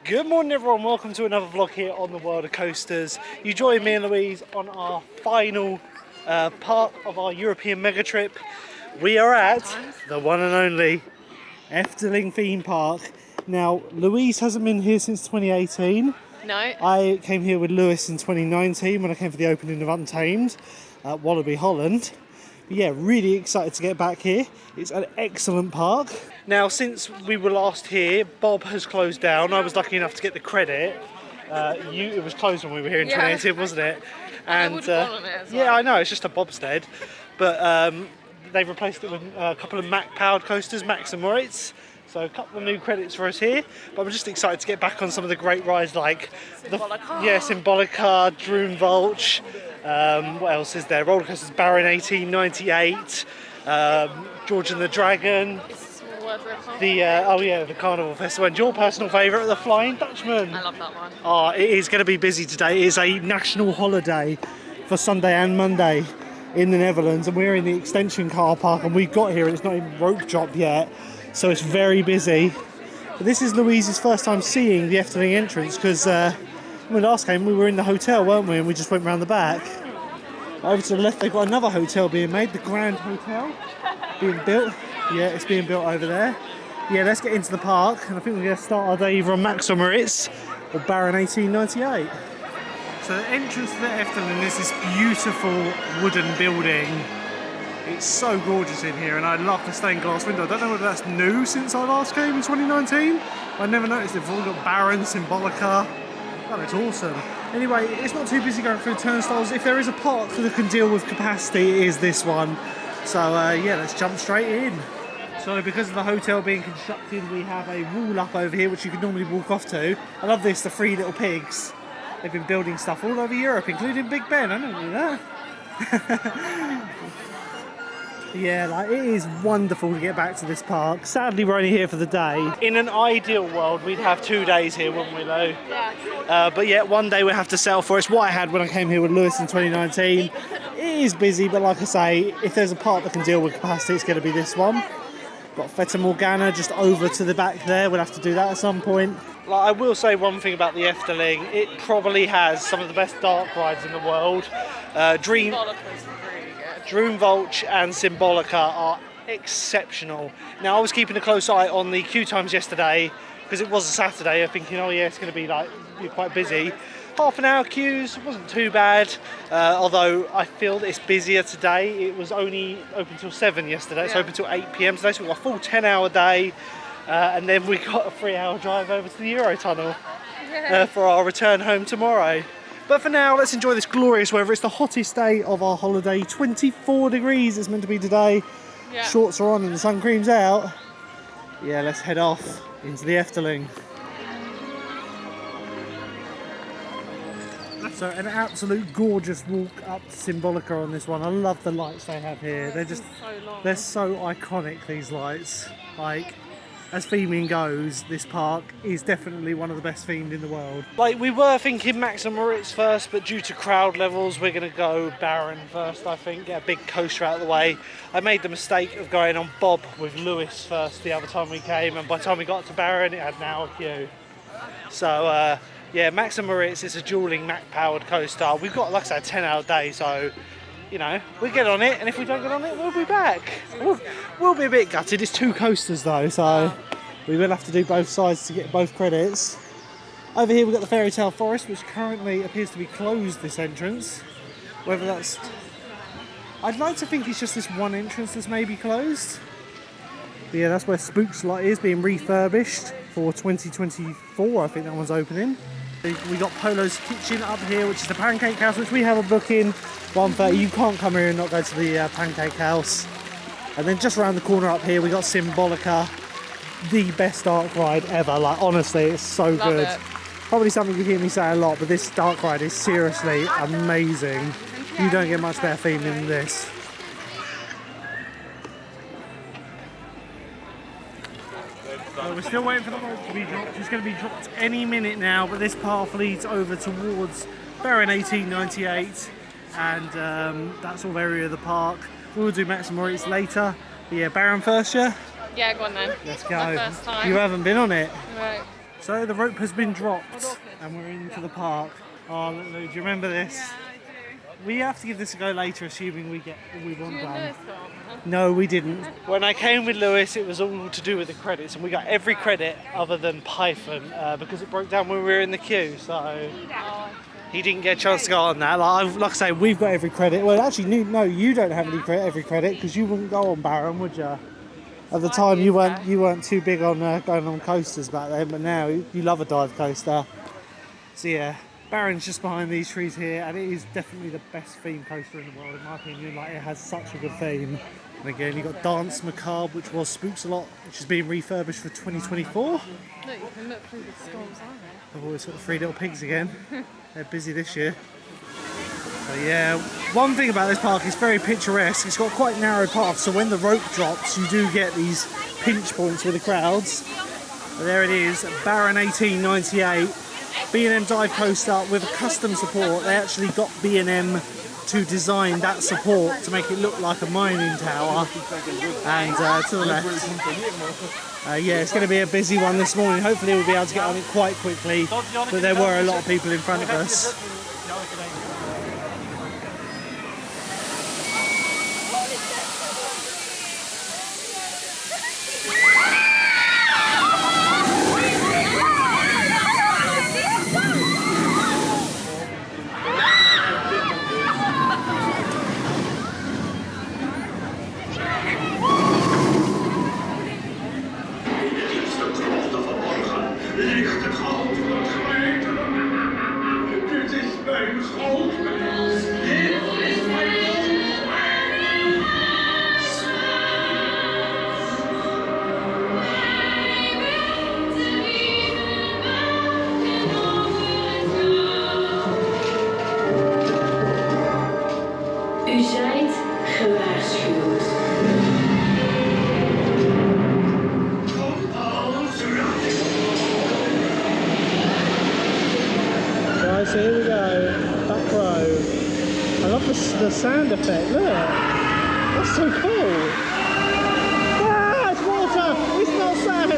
Good morning everyone, welcome to another vlog here on the World of Coasters. You join me and Louise on our final part of our European mega trip. We are at the one and only Efteling Theme Park. Now, Louise hasn't been here since 2018. No. I came here with Lewis in 2019 when I came for the opening of Untamed at Wallaby, Holland. But yeah, really excited to get back here. It's an excellent park. Now, since we were last here, Bob has closed down. I was lucky enough to get the credit. It was closed when we were here in 2018, wasn't it? And I would have gone on it as well. Yeah, I know, it's just a bobstead. But they've replaced it with a couple of Mack powered coasters, Mack and Moritz. So a couple of new credits for us here. But I'm just excited to get back on some of the great rides like Symbolica, Droomvlucht. What else is there? Roller coasters, Baron 1898, George and the Dragon. The Carnival Festival, and your personal favourite, the Flying Dutchman. I love that one. Oh, it is going to be busy today. It is a national holiday for Sunday and Monday in the Netherlands, and we're in the extension car park, and we got here and it's not even rope drop yet, so it's very busy. But this is Louise's first time seeing the Efteling entrance, because when we last came we were in the hotel, weren't we, and we just went round the back. Over to the left they've got another hotel being made, the Grand Hotel being built. Yeah, it's being built over there. Yeah, let's get into the park, and I think we're going to start our day either on Mack or Moritz or Baron 1898. So the entrance to the Efteling is this beautiful wooden building. It's so gorgeous in here, and I love the stained glass window. I don't know whether that's new since I last came in 2019. I never noticed it before. We've got Baron, Symbolica. That looks awesome. Anyway, it's not too busy going through turnstiles. If there is a park that can deal with capacity, it is this one. So yeah, let's jump straight in. So because of the hotel being constructed, we have a wall up over here which you can normally walk off to. I love this, the three little pigs. They've been building stuff all over Europe, including Big Ben. I didn't know that. Yeah, like, it is wonderful to get back to this park. Sadly, we're only here for the day. In an ideal world, we'd have 2 days here, wouldn't we, Lou? Yeah. But yeah, one day we have to settle for. It's what I had when I came here with Lewis in 2019. It is busy, but like I say, if there's a park that can deal with capacity, it's going to be this one. Got Feta Morgana just over to the back there. We'll have to do that at some point. Like, I will say one thing about the Efteling. It probably has some of the best dark rides in the world. Droomvlucht and Symbolica are exceptional. Now, I was keeping a close eye on the queue times yesterday because it was a Saturday. I'm thinking, oh yeah, it's going to be like quite busy. Half an hour queues wasn't too bad, although I feel that it's busier today. It was only open till 7 yesterday. It's open till 8 p.m. today, so we've got a full 10-hour day, and then we got a 3-hour drive over to the Eurotunnel for our return home tomorrow. But for now, let's enjoy this glorious weather. It's the hottest day of our holiday. 24 degrees it's meant to be today. Yeah. Shorts are on and the sun cream's out. Yeah, let's head off into the Efteling. So an absolute gorgeous walk up to Symbolica on this one. I love the lights they have here. They're so iconic, these lights. Like, as theming goes, this park is definitely one of the best themed in the world. Like, we were thinking Mack and Moritz first, but due to crowd levels, we're going to go Baron first, I think. Get a big coaster out of the way. I made the mistake of going on Bob with Lewis first the other time we came, and by the time we got to Baron, it had an hour queue. So, yeah, Mack and Moritz is a dueling Mack-powered coaster. We've got, like I said, a 10-hour day, so, you know, we get on it, and if we don't get on it, we'll be back. We'll be a bit gutted. It's 2 coasters, though, so we will have to do both sides to get both credits. Over here, we've got the Fairy Tale Forest, which currently appears to be closed, this entrance. Whether that's... I'd like to think it's just this one entrance that's maybe closed. But yeah, that's where Spook's Lot is, being refurbished for 2024, I think that one's opening. We got Polo's Kitchen up here, which is the Pancake House, which we have a booking 1:30. You can't come here and not go to the Pancake House. And then just around the corner up here, we got Symbolica, the best dark ride ever. Like, honestly, it's so good. Probably something you hear me say a lot, but this dark ride is seriously amazing. You don't get much better theme than this. We're still waiting for the rope to be dropped. It's going to be dropped any minute now, but this path leads over towards Baron 1898, and that's all area of the park. We'll do Mack and Moritz later. But yeah, Baron first, yeah? Yeah, go on then. Let's go. My first time. You haven't been on it? Right. So the rope has been dropped and we're into the park. Oh, look, Lou, do you remember this? Yeah, I do. We have to give this a go later, assuming we want You and one. Lewis got one? No, we didn't. When I came with Lewis, it was all to do with the credits, and we got every credit other than Python because it broke down when we were in the queue. So he didn't get a chance to go on that. Like I say, we've got every credit. Well, actually, no, you don't have every credit because you wouldn't go on Baron, would you? At the time, you weren't too big on going on coasters back then, but now you love a dive coaster. So yeah, Baron's just behind these trees here, and it is definitely the best theme coaster in the world, in my opinion. Like, it has such a good theme. And again, you've got Dance Macabre, which was Spooks a Lot, which is being refurbished for 2024. Look, you can look through the storms, aren't they? I've always got the Three Little Pigs again. They're busy this year. So yeah, one thing about this park is very picturesque. It's got quite narrow paths, so when the rope drops, you do get these pinch points with the crowds. But there it is, Baron 1898, B&M dive coaster with a custom support. They actually got B&M to design that support to make it look like a mining tower. And to the left. Yeah, it's going to be a busy one this morning. Hopefully we'll be able to get on it quite quickly. But there were a lot of people in front of us. U zijt gewaarschuwd. Right, so here we go, back row. I love the sound effect, look. That's so cool. Ah, it's water, it's not sand.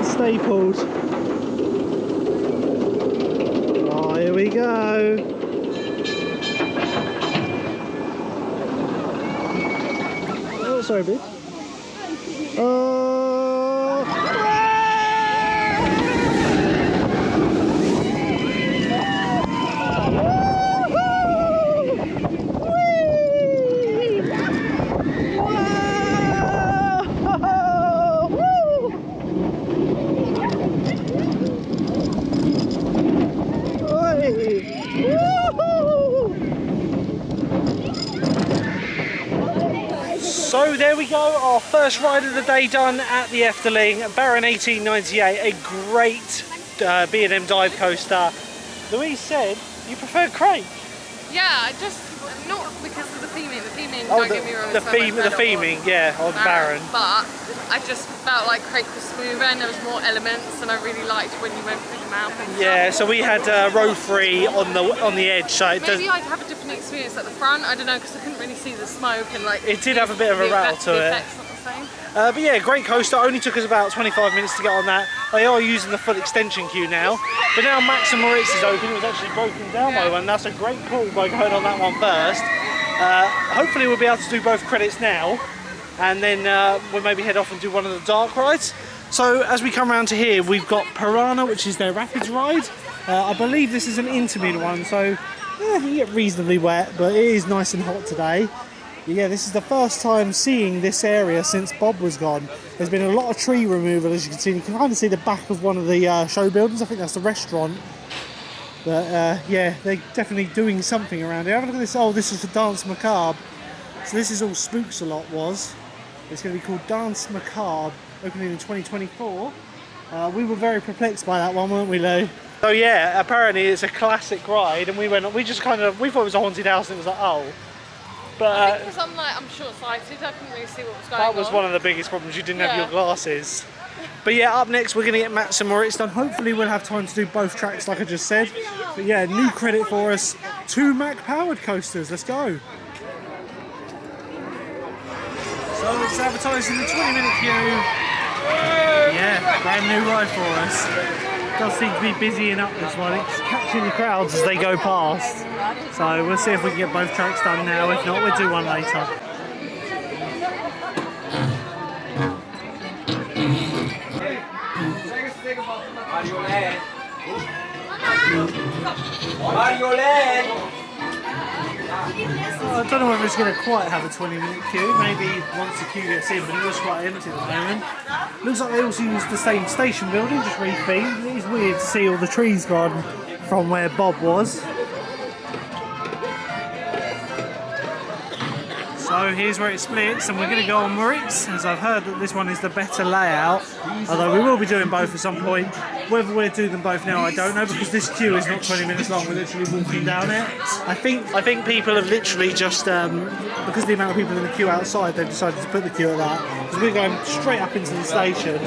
Stapled. Oh, here we go. Oh, sorry, babe. Oh. So there we go, our first ride of the day done at the Efteling, Baron 1898, a great B&M dive coaster. Louise said you prefer Crake. Yeah, just not because of the theming. The theming, Oh, don't get me wrong, the is so much better theming, on yeah, on Baron. But I just felt like Crake was smoother and there was more elements, and I really liked when you went through the mouth. And Yeah, so we had row 3 on the edge, so it does. Maybe I'd have a different experience at the front. I don't know, because I couldn't really see the smoke and like. It did have a bit of a rattle to it. Effect's not the same. But yeah, great coaster. Only took us about 25 minutes to get on that. They are using the full extension queue now. But now Max and Moritz is open. It was actually broken down by one. That's a great call by going on that one first. Hopefully we'll be able to do both credits now. And then we'll maybe head off and do one of the dark rides. So as we come around to here, we've got Piranha, which is their rapids ride. I believe this is an intermittent one, so you can get reasonably wet, but it is nice and hot today. Yeah, this is the first time seeing this area since Bob was gone. There's been a lot of tree removal, as you can see. You can kind of see the back of one of the show buildings. I think that's the restaurant. But yeah, they're definitely doing something around here. Have a look at this. Oh, this is for Dance Macabre. So this is all Spooks a Lot was. It's going to be called Dance Macabre, opening in 2024. We were very perplexed by that one, weren't we, Lou? So yeah, apparently it's a classic ride, and we thought it was a haunted house, and it was like, oh. But I think because I'm short-sighted, I couldn't really see what was going on. That was one of the biggest problems, you didn't have your glasses. But yeah, up next we're going to get Matt and Moritz done. Hopefully we'll have time to do both tracks like I just said. But yeah, new credit for us. 2 Mack powered coasters, let's go. So it's advertising the 20-minute queue. Yeah, brand new ride for us. Does seem to be busying up this one. It's catching the crowds as they go past. So we'll see if we can get both tracks done now. If not, we'll do one later. I don't know whether it's going to quite have a 20-minute queue. Maybe once the queue gets in, but it looks quite empty at the moment. Looks like they also used the same station building, just rethemed. It is weird to see all the trees gone from where Bob was. So here's where it splits, and we're going to go on Moritz, as I've heard that this one is the better layout. Although we will be doing both at some point. Whether we'll do them both now, I don't know, because this queue is not 20 minutes long. We're literally walking down it. I think people have literally just, because of the amount of people in the queue outside, they've decided to put the queue at that. Because we're going straight up into the station.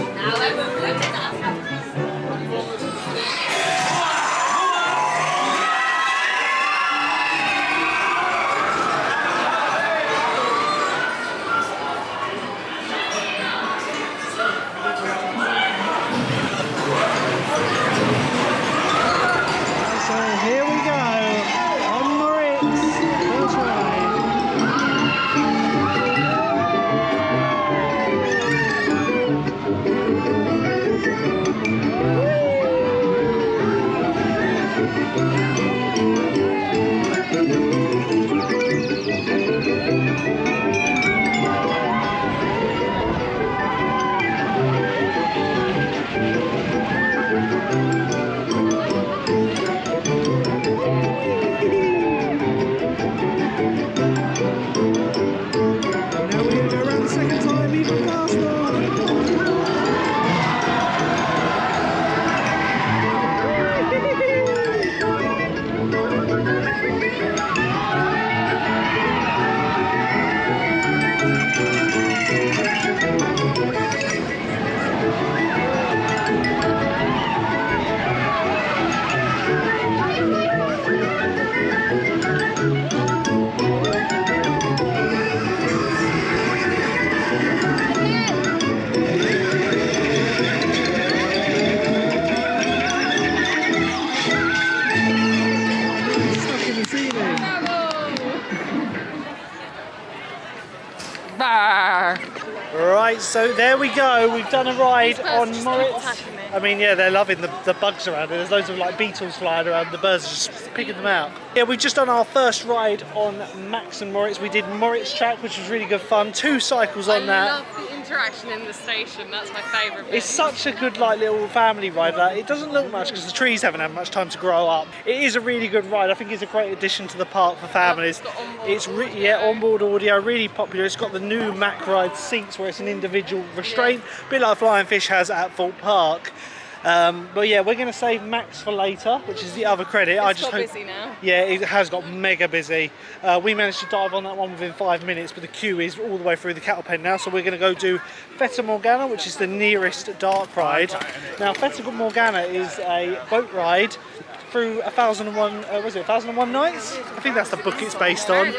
Right, so there we go. We've done a ride on Moritz. I mean, yeah, they're loving the bugs around it. There's loads of like beetles flying around. The birds are just picking them out. Yeah, we've just done our first ride on Mack and Moritz. We did Moritz track, which was really good fun. 2 cycles on that. I love the interaction in the station. That's my favourite bit. It's such a good like little family ride. Like, it doesn't look much because the trees haven't had much time to grow up. It is a really good ride. I think it's a great addition to the park for families. It's onboard audio, really popular. It's got the new Mack ride seats where it's an individual restraint, a bit like Flying Fish has at Thorpe Park. But yeah, we're going to save Max for later, which is the other credit. It's got busy now. Yeah, it has got mega busy. We managed to dive on that one within 5 minutes, but the queue is all the way through the cattle pen now, so we're going to go do Fata Morgana, which is the nearest dark ride. Now, Fata Morgana is a boat ride through 1001 nights? I think that's the book it's based on.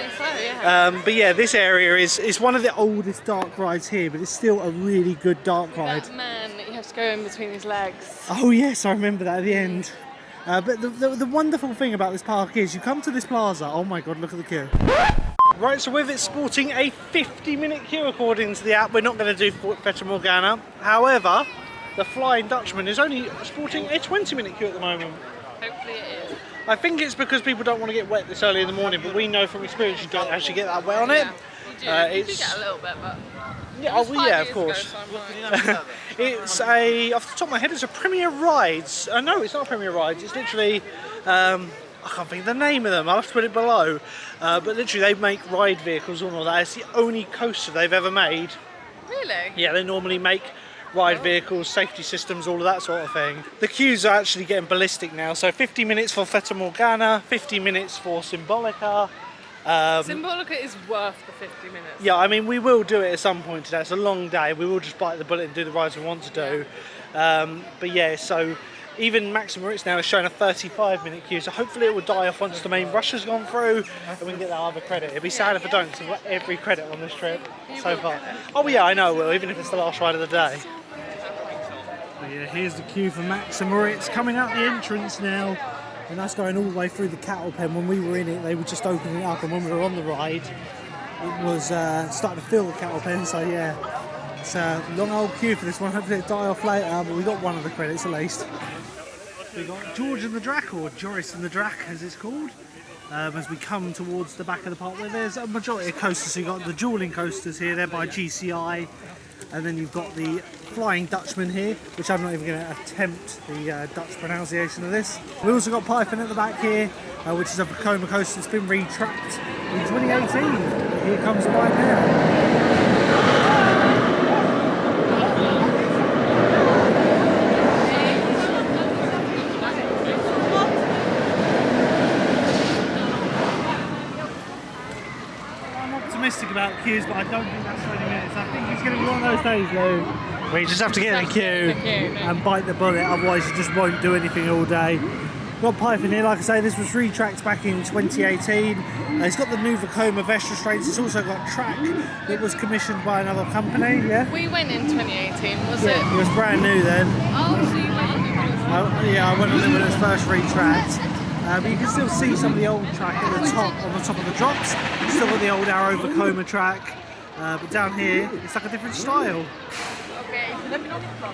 But yeah, this area is one of the oldest dark rides here, but it's still a really good dark ride. That man that you have to go in between his legs. Oh yes, I remember that at the end. But the wonderful thing about this park is you come to this plaza, oh my god, look at the queue. Right, so with it sporting a 50-minute queue according to the app, we're not going to do Fata Morgana. However, the Flying Dutchman is only sporting a 20-minute queue at the moment. Hopefully it is. I think it's because people don't want to get wet this early in the morning, but we know from experience you don't actually get that wet on it. Did you? You did get a little bit, but... Yeah, it was 5 yeah, of years course. ago, so I'm like- It's a, off the top of my head, it's a Premier Rides. No, it's not a Premier Rides. It's literally, I can't think of the name of them. I'll have to put it below. But literally, they make ride vehicles and all that. It's the only coaster they've ever made. Really? Yeah, they normally make ride vehicles, safety systems, all of that sort of thing. The queues are actually getting ballistic now. So 50 minutes for Fata Morgana, 50 minutes for Symbolica. Symbolica is worth the 50 minutes. Yeah, I mean, we will do it at some point today. It's a long day. We will just bite the bullet and do the rides we want to do. But yeah, so even Max and Moritz now is showing a 35-minute queue. So hopefully it will die off once the main rush has gone through and we can get that other credit. It'd be sad if I don't, because I've got every credit on this trip so far. Oh yeah, I know I will, even if it's the last ride of the day. But yeah, here's the queue for Max and Moritz coming out the entrance now. And that's going all the way through the cattle pen. When we were in it, they were just opening it up, and when we were on the ride, it was starting to fill the cattle pen. So yeah, it's a long old queue for this one. Hopefully it'll die off later, but we got one of the credits at least. We got George and the Drac, or Joris and the Drac as it's called, as we come towards the back of the park where there's a majority of coasters. So you've got the dueling coasters here, they're by GCI, and then you've got the Flying Dutchman here, which I'm not even going to attempt the Dutch pronunciation of this. We also got Python at the back here, which is a Vekoma coaster that's been retracked in 2018. Here comes the ride now. About queues, but I don't think that's 20 minutes. I think it's going to be one of those days though where you just have to get in the queue and bite the bullet, otherwise you just won't do anything all day. Got Python here, like I say, this was retracked back in 2018. It's got the new Vekoma vest restraints. It's also got track. It was commissioned by another company, yeah? We went in 2018, was it? it? It was brand new then. Oh, so you went on it? Yeah, I went on it when it was first retracked. But you can still see some of the old track at the top, on the top of the drops. You've still got the old Arrow Vekoma track, but down here it's like a different style. Okay.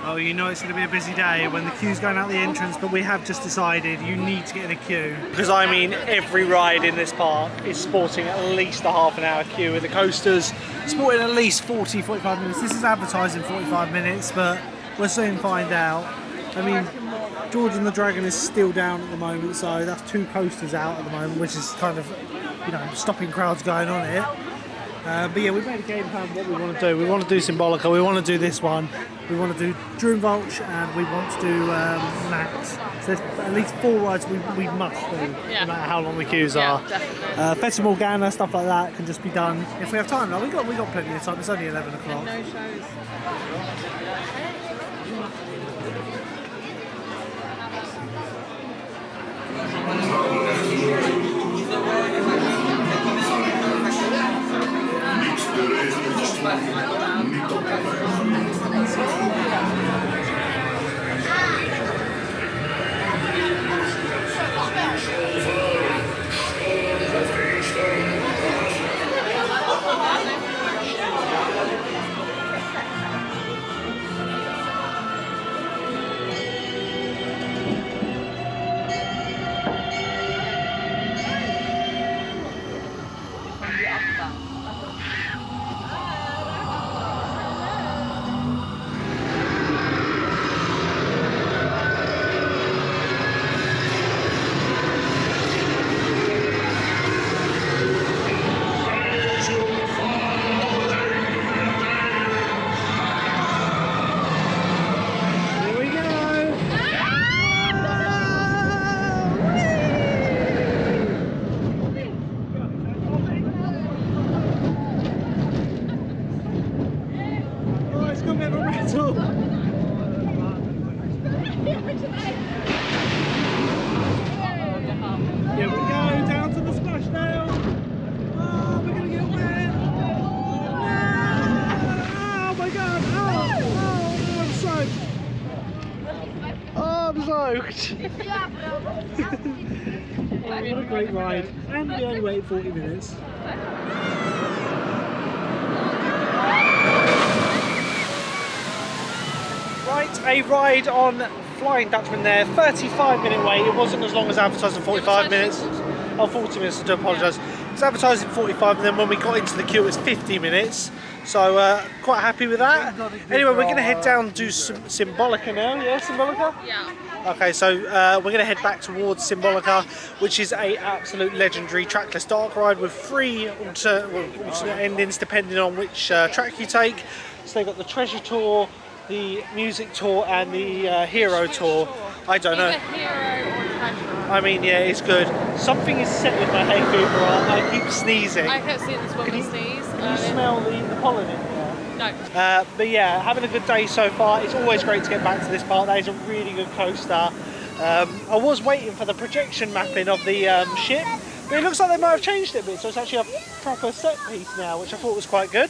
Oh, you know it's going to be a busy day when the queue's going out the entrance, but we have just decided you need to get in a queue. Because I mean, every ride in this park is sporting at least a half an hour queue, with the coasters sporting at least 40-45 minutes. This is advertising 45 minutes, but we'll soon find out. I mean, George and the Dragon is still down at the moment, so that's 2 coasters out at the moment, which is kind of, you know, stopping crowds going on it. But yeah, we've made a game plan of what we want to do. We want to do Symbolica, we want to do this one, we want to do Droomvlucht, and we want to do Max. So there's at least 4 rides we must do, no matter how long the queues are. Definitely. Fata Morgana, stuff like that can just be done if we have time. Now, we got plenty of time, it's only 11 o'clock. No shows. What a great ride, and we only waited 40 minutes. Right, a ride on Flying Dutchman there, 35-minute wait. It wasn't as long as advertised, 45 minutes. Oh, 40 minutes, I do apologise. It's advertised in 45, and then when we got into the queue it was 50 minutes. So quite happy with that. Anyway, we're going to head down to Symbolica now. Yeah, Symbolica? Yeah. Okay, so we're going to head back towards Symbolica, which is a absolute legendary trackless dark ride with 3 alternate endings depending on which track you take. So they've got the treasure tour, the music tour, and the hero tour. I don't know. Either hero or treasure. I mean, yeah, it's good. Something is set in my hay fever. I keep sneezing. I kept seeing this woman sneeze. Can you smell the pollen in there? No. But yeah, having a good day so far. It's always great to get back to this park. That is a really good coaster. I was waiting for the projection mapping of the ship, but it looks like they might have changed it a bit, so it's actually a proper set piece now, which I thought was quite good.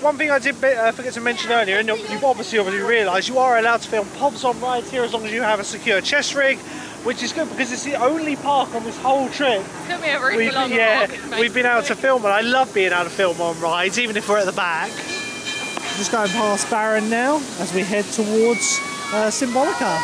One thing I did forget to mention earlier, and you've obviously already realised, you are allowed to film POVs on rides here as long as you have a secure chest rig, which is good because it's the only park on this whole trip. Took me a very long walk, we've been able to film, and I love being able to film on rides, even if we're at the back. Just going past Baron now as we head towards Symbolica.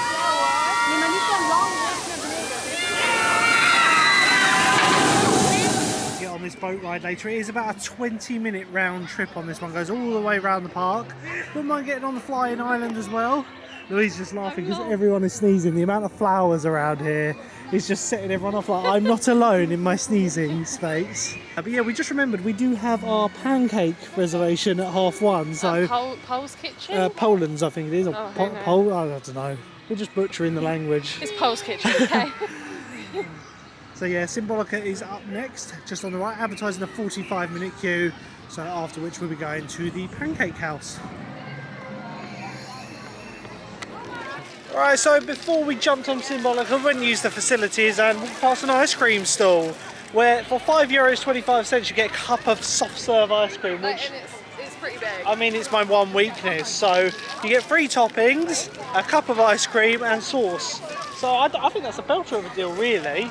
Get on this boat ride later. It is about a 20-minute round trip on this one. Goes all the way around the park. Wouldn't mind getting on the flying island as well. Louise is just laughing because everyone is sneezing. The amount of flowers around here is just setting everyone off. Like, I'm not alone in my sneezing space. But yeah, we just remembered we do have our pancake reservation at 1:30. So Pole's Kitchen? Poland's, I think it is. Or Oh, Pol I don't know. We're just butchering the language. It's Pole's Kitchen, okay. So yeah, Symbolica is up next, just on the right, advertising a 45-minute queue. So after which we'll be going to the Pancake House. Alright, so before we jumped on Symbolica, we went and used the facilities and walked past an ice cream stall where for €5.25 you get a cup of soft serve ice cream, which And it's pretty big. I mean, it's my one weakness. So you get 3 toppings, a cup of ice cream and sauce. So I think that's a belter of a deal, really.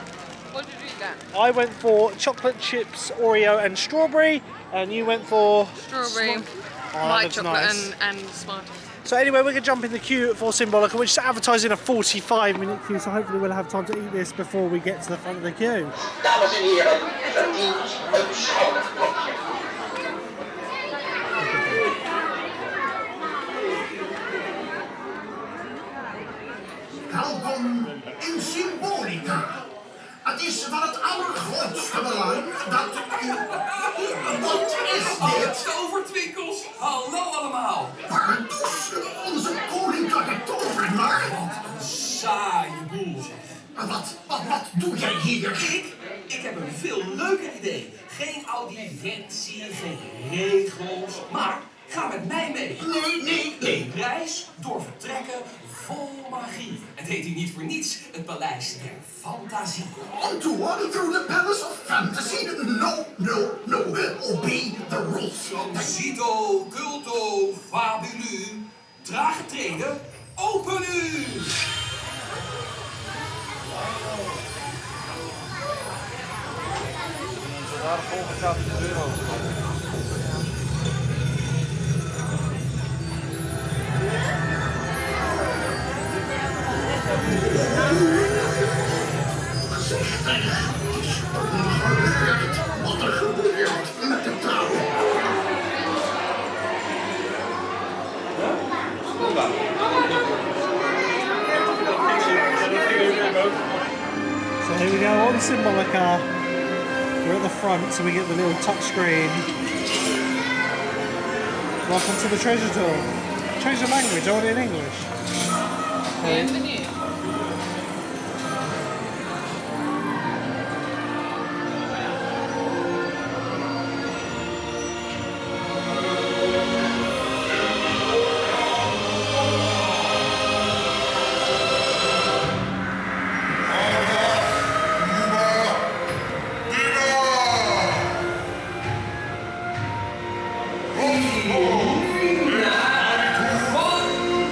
What did you get? I went for chocolate chips, Oreo and strawberry, and you went for Strawberry, Oh, white that's chocolate nice. and Smarties. So anyway, we're going to jump in the queue for Symbolica, which is advertising a 45-minute queue, so hopefully we'll have time to eat this before we get to the front of the queue. Dames en heren, het is een schildklokje. Welkom in Symbolica. Het is van het allergrootste belang dat u... Wat is dit? Tovertwinkels, hallo allemaal. Pardoes, onze koninklijke tovenaar. Wat een saaie boel. Wat doe jij hier? Ik heb een veel leuker idee. Geen audiëntie, geen regels, maar ga met mij mee. Nee. Reis door vertrekken vol magie. Het heet hier niet voor niets het Paleis der Fantasie. On tour through the Palace of Fantasy? No. Obey the rules. Cito, culto, fabulu. Trage treden, open u! Wat er gebeurt met de touw. So here we go on Symbolica. We're at the front, so we get the little touch screen. Welcome to the treasure tour. Change the language, I want it in English. Bienvenue.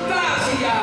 Fantasia!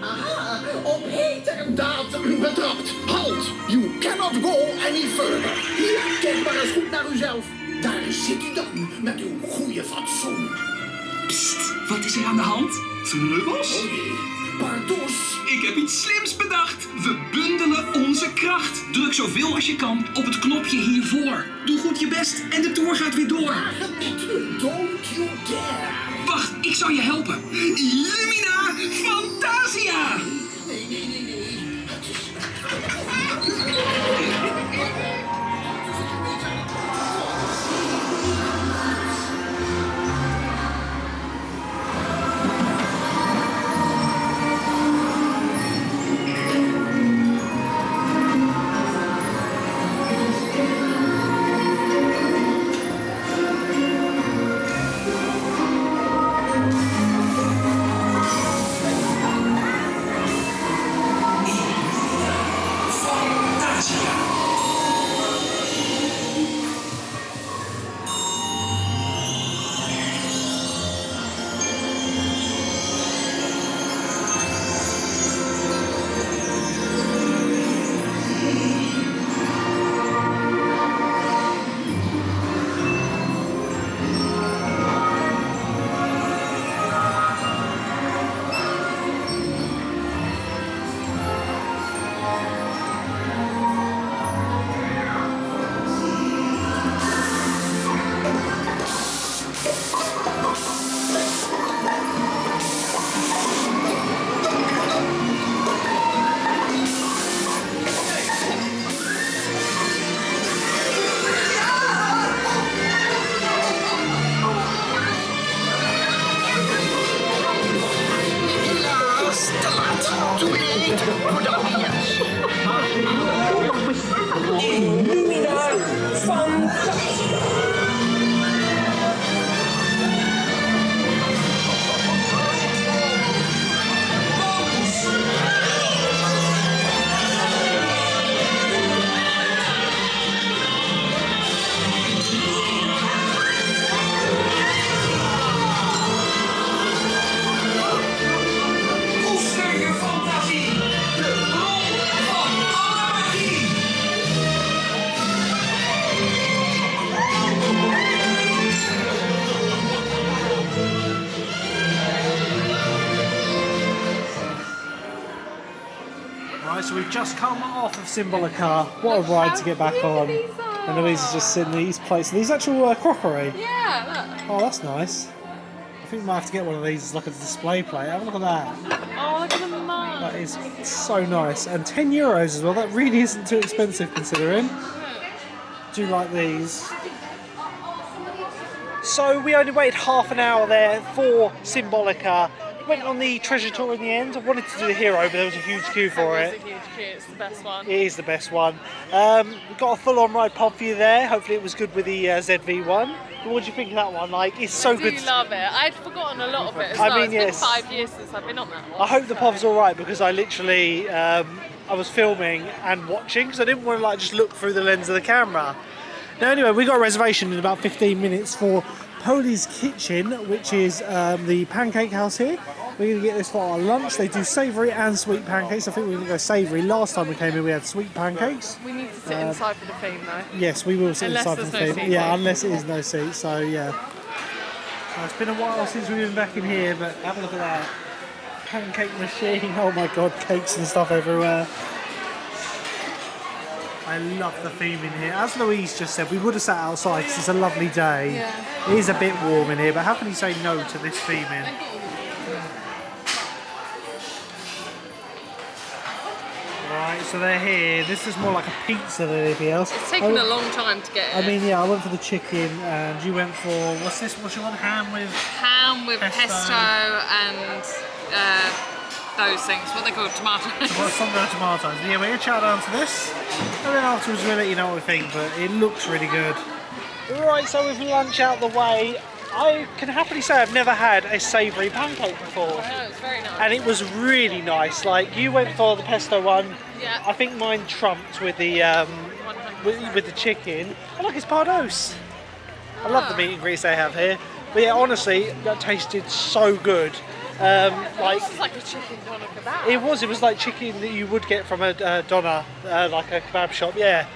Aha, op heter datum betrapt. Halt, you cannot go any further. Hier, kijk maar eens goed naar uzelf. Daar zit u dan, met uw goede fatsoen. Psst, wat is er aan de hand? Trubbels? Oh jee, pardoes. Ik heb iets slims bedacht. We bundelen onze kracht. Druk zoveel als je kan op het knopje hiervoor. Doe goed je best en de tour gaat weer door. Waag het niet, don't you dare. Wacht, ik zal je helpen. Illumina Fantasia! Nee. Het is... So we've just come off of Symbolica. What a ride to get back on. And Louise is just sitting these plates. These actual crockery. Yeah, look. Oh, that's nice. I think we might have to get one of these as like a display plate. Have a look at that. Oh, look at the mug. That is so nice. And €10 as well. That really isn't too expensive considering. Do you like these? So we only waited half an hour there for Symbolica. Went on the treasure tour in the end. I wanted to do the hero, but there was a huge queue for it. It's a huge queue. It's the best one. It is the best one. We got a full-on ride pod for you there. Hopefully it was good with the ZV one. But what do you think of that one? Like, it's so good. I do love it. I'd forgotten a lot of it as I well. mean, It's yes. been 5 years since I've been on that one. I hope the pod's all right because I literally I was filming and watching because I didn't want to like just look through the lens of the camera. Now anyway, we got a reservation in about 15 minutes for Poli's Kitchen, which is the pancake house here. We're going to get this for our lunch. They do savoury and sweet pancakes. I think we're going to go savoury. Last time we came here we had sweet pancakes. We need to sit inside for the theme though. Yes, we will sit Unless inside for there's the no theme. seat. Yeah, unless it is no seat. So yeah. It's been a while since we've been back in here, but have a look at that. Pancake machine. Oh my god, cakes and stuff everywhere. I love the theme in here. As Louise just said, we would have sat outside because it's a lovely day. Yeah. It is a bit warm in here, but how can you say no to this theme in? Right, so they're here. This is more like a pizza than anything else. It's taken a long time to get it. I mean, yeah, I went for the chicken and you went for, what's this? What's your one? Ham with pesto and those things. What they call tomatoes. Something tomatoes. Yeah, we're going to chow down to this. And then afterwards we'll let you know what we think, but it looks really good. Right, so with lunch out the way, I can happily say I've never had a savoury pancake before. I know, it's very nice. And it was really nice. Like, you went for the pesto one. Yeah. I think mine trumped with the with the chicken. Oh look, it's pardos. I love the meat and grease they have here. But yeah, honestly, that tasted so good. Like This is like a chicken doner kebab. it was like chicken that you would get from a doner, like a kebab shop. Yeah.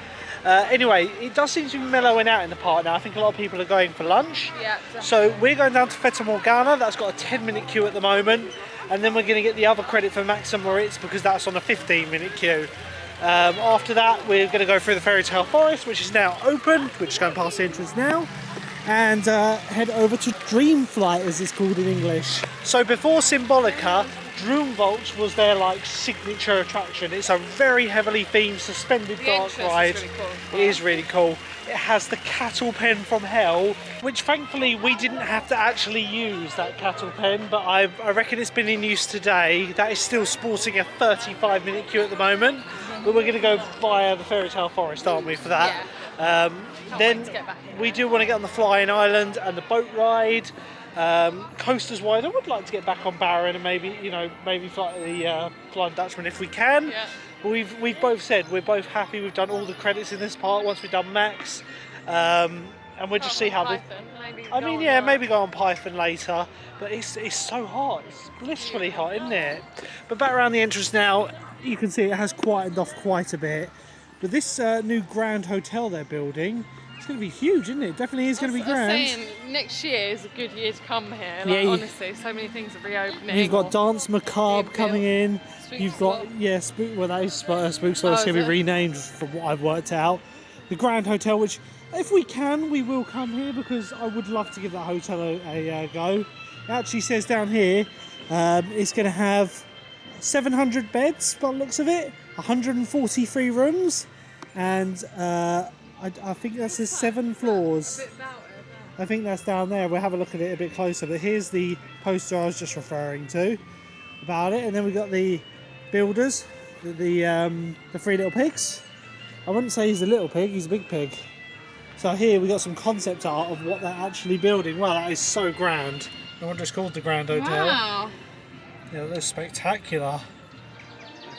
Anyway, it does seem to be mellowing out in the park now. I think a lot of people are going for lunch. Yeah, definitely. So we're going down to Fata Morgana. That's got a 10-minute queue at the moment, and then we're going to get the other credit for Max and Moritz because that's on a 15-minute queue. After that, we're going to go through the Fairy Tale Forest, which is now open. We're just going past the entrance now, and head over to Dreamflight, as it's called in English. So before Symbolica, Droomvlucht was their like signature attraction. It's a very heavily themed suspended dark ride. Is really cool. It is really cool. It has the cattle pen from hell, which thankfully we didn't have to actually use that cattle pen, but I reckon it's been in use today. That is still sporting a 35-minute queue at the moment, but we're going to go via the Fairy Tale Forest, aren't we, for that? Yeah. Then wait to get back in. we do want to get on the Flying Island and the boat ride. Coasters wide, I would like to get back on Baron and maybe fly the Flying Dutchman if we can. Yeah. But we've both said we're both happy. We've done all the credits in this part once we've done Max, and we'll just see how the. Maybe go on Python later. But it's so hot. It's blissfully hot, isn't it? But back around the entrance now, you can see it has quietened off quite a bit. But this new grand hotel they're building, it's going to be huge, isn't it? Definitely is going to be grand. I was saying, next year is a good year to come here. Like, Yeah, honestly, so many things are reopening. You've got Dance Macabre Being coming in. Spook You've got Slot. Spook. Well, that is Spook Slot. It's Oh, going to be is it? renamed from what I've worked out. The Grand Hotel, which if we can, we will come here because I would love to give that hotel a go. It actually says down here it's going to have 700 beds by the looks of it, 143 rooms, and I think that says 7 floors. I think that's down there. We'll have a look at it a bit closer. But here's the poster I was just referring to about it, and then we got the builders, the 3 little pigs. I wouldn't say he's a little pig; he's a big pig. So here we got some concept art of what they're actually building. Wow, that is so grand. No wonder it's called the Grand Hotel. Wow. Yeah, that's spectacular.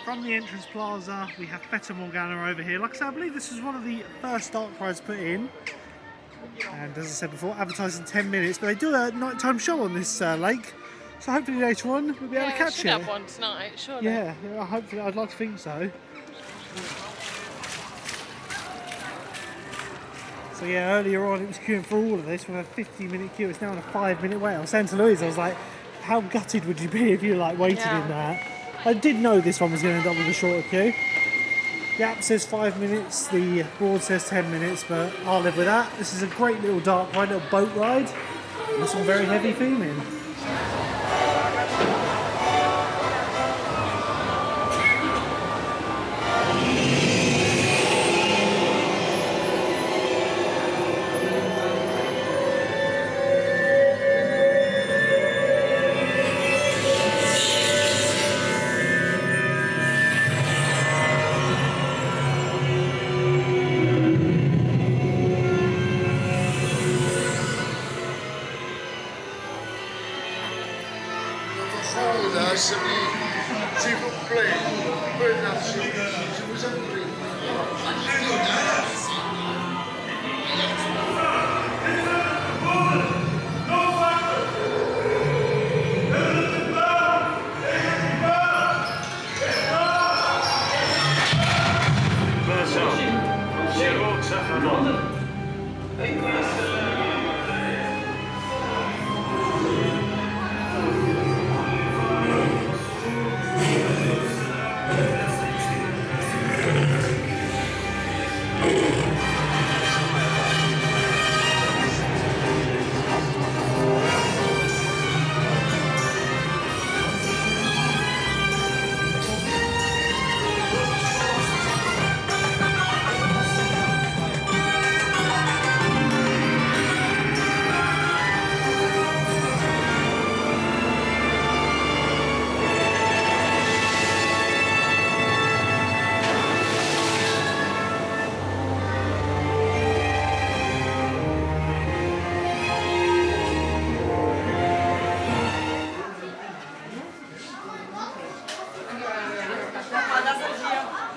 From the entrance plaza, we have Fata Morgana over here. Like I said, I believe this is one of the first dark rides put in. And as I said before, advertising 10 minutes, but they do a nighttime show on this lake. So hopefully later on we'll be able to catch should it. have one tonight, surely. Yeah, hopefully, I'd like to think so. So yeah, earlier on it was queuing for all of this with a 50-minute queue. It's now on a 5-minute wait. I was saying to Louise, I was like, how gutted would you be if you like waited in that? I did know this one was going to end up with a shorter queue. The app says 5 minutes, the board says 10 minutes, but I'll live with that. This is a great little dark ride, little boat ride, with some very heavy theming. S'il vous plaît, peu d'attention. Je vous en prie.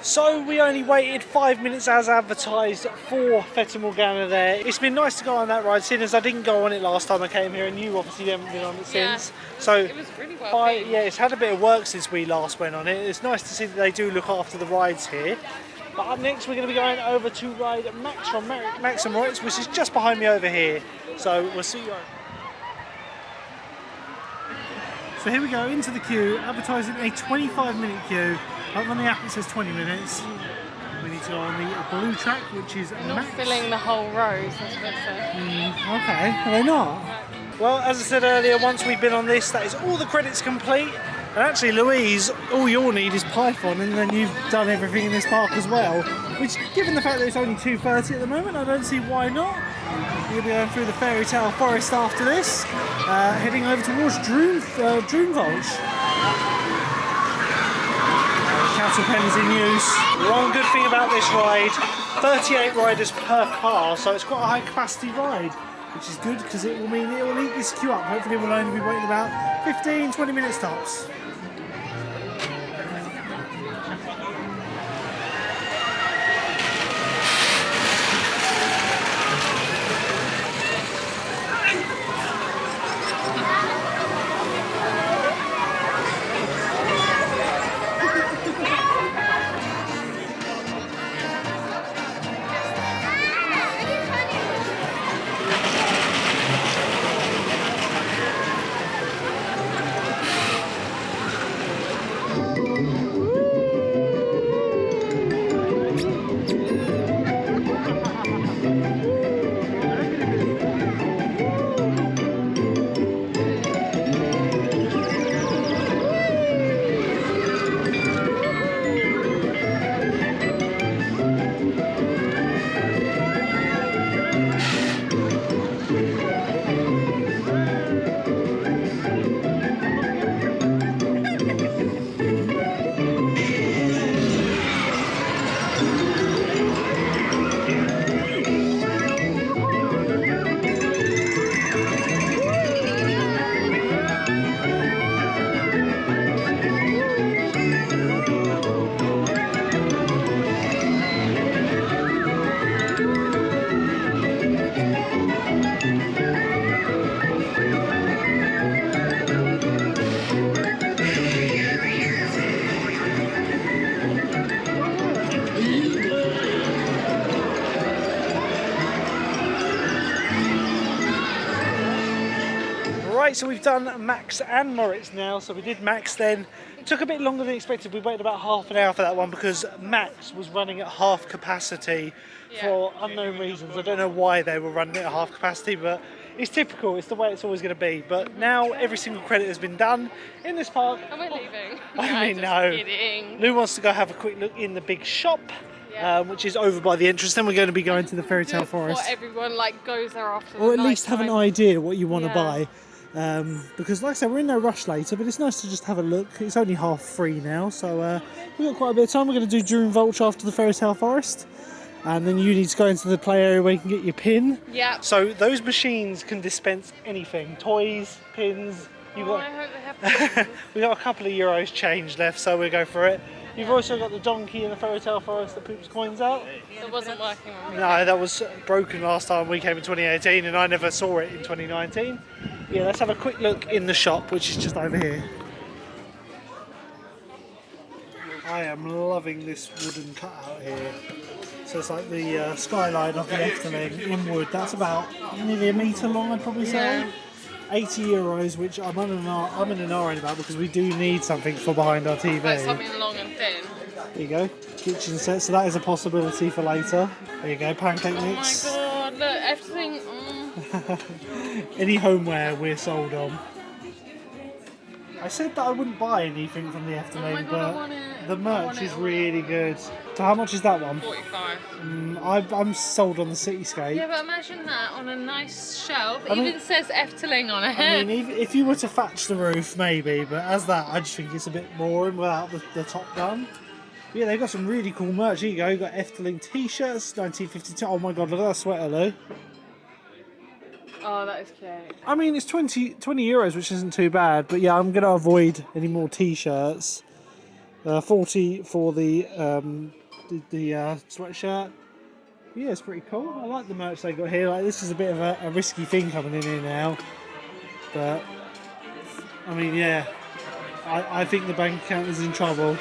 So we only waited 5 minutes as advertised for Fata Morgana there. It's been nice to go on that ride, seeing as I didn't go on it last time I came here, and you obviously haven't been on it since. So it was really well themed. yeah, it's had a bit of work since we last went on it. It's nice to see that they do look after the rides here. But up next we're going to be going over to ride Max from Max and Moritz, which is just behind me over here. So we'll see you. So here we go into the queue, advertising a 25-minute queue. Up on the app it says 20 minutes. We need to go on the blue track, which is Not Max. filling the whole rows, that's what it said. Okay, are they not? Well, as I said earlier, once we've been on this, that is all the credits complete. And actually, Louise, all you'll need is Python, and then you've done everything in this park as well. Which, given the fact that it's only 2:30 at the moment, I don't see why not. We'll be going through the fairy tale forest after this, heading over towards Droomvlucht. Council pen is in use. One good thing about this ride, 38 riders per car, so it's quite a high capacity ride, which is good because it will mean it will eat this queue up. Hopefully we'll only be waiting about 15-20 minutes tops. Right, so we've done Max and Moritz now. So we did Max then. It took a bit longer than expected. We waited about half an hour for that one because Max was running at half capacity for unknown reasons. I don't know why they were running at half capacity, but it's typical. It's the way it's always going to be. But now every single credit has been done in this park. And we're leaving. I mean, no. Kidding. Lou wants to go have a quick look in the big shop, which is over by the entrance. Then we're going to be going to the fairy tale forest. Everyone goes there after Or the at least have an nighttime. idea what you want to buy. Because like I said, we're in no rush later, but it's nice to just have a look. It's only 3:30 now, so we've got quite a bit of time. We're going to do Droomvlucht after the fairy tale forest, and then you need to go into the play area where you can get your pin. Yeah. So those machines can dispense anything: toys, pins. You got. I hope they have We got a couple of euros change left, so we'll go for it. You've also got the donkey in the fairy tale forest that poops coins out. That wasn't working on me. No, that was broken last time we came in 2018, and I never saw it in 2019. Yeah, let's have a quick look in the shop, which is just over here. I am loving this wooden cutout here. So it's like the skyline of the Efteling in wood. That's about nearly a metre long, I'd probably say. Yeah. 80 euros, which I'm in an R about because we do need something for behind our TV. Like something long and thin. There you go, kitchen set. So that is a possibility for later. There you go, pancake mix. Oh my god, look, everything. Any homeware we're sold on. I said that I wouldn't buy anything from the Efteling, Oh my God, I want it. the I merch want it is already. really good. So how much is that one? 45. I'm sold on the cityscape. Yeah, but imagine that on a nice shelf. It I mean- even says Efteling on it. I mean, if you were to thatch the roof, maybe, but as that, I just think it's a bit boring without the top done. But yeah, they've got some really cool merch. Here you go, you've got Efteling t-shirts, 1952. Oh my god, look at that sweater, Lou. Oh, that is cute. I mean, it's 20 euros, which isn't too bad, but yeah, I'm going to avoid any more t-shirts. 40 for the sweatshirt. Yeah, it's pretty cool. I like the merch they got here. Like, this is a bit of a risky thing coming in here now, but I mean, yeah, I think the bank account is in trouble.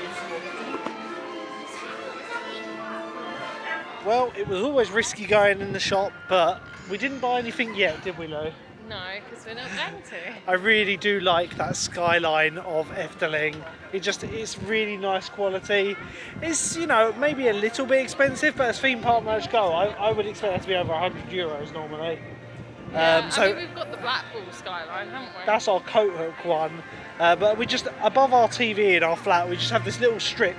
Well, it was always risky going in the shop, but we didn't buy anything yet, did we, Lou? No, because we're not going to. I really do like that skyline of Efteling. It's really nice quality. It's, you know, maybe a little bit expensive, but as theme park merch go, I would expect that to be over €100 normally. Yeah, So I mean, we've got the Blackpool skyline, haven't we? that's our coat hook one, but we just, above our TV in our flat, we just have this little strip,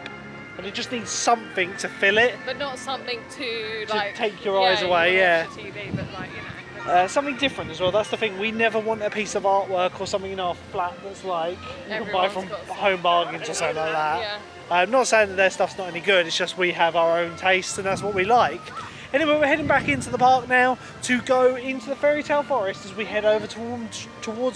and it just needs something to fill it. But not something to like take your eyes away, yeah. Watch your TV, but like, you know. Something different as well. That's the thing. We never want a piece of artwork or something in our flat that's like you can buy from Home Bargains or something like that. Yeah. I'm not saying that their stuff's not any good. It's just we have our own tastes and that's what we like. Anyway, we're heading back into the park now to go into the Fairy Tale Forest as we head over towards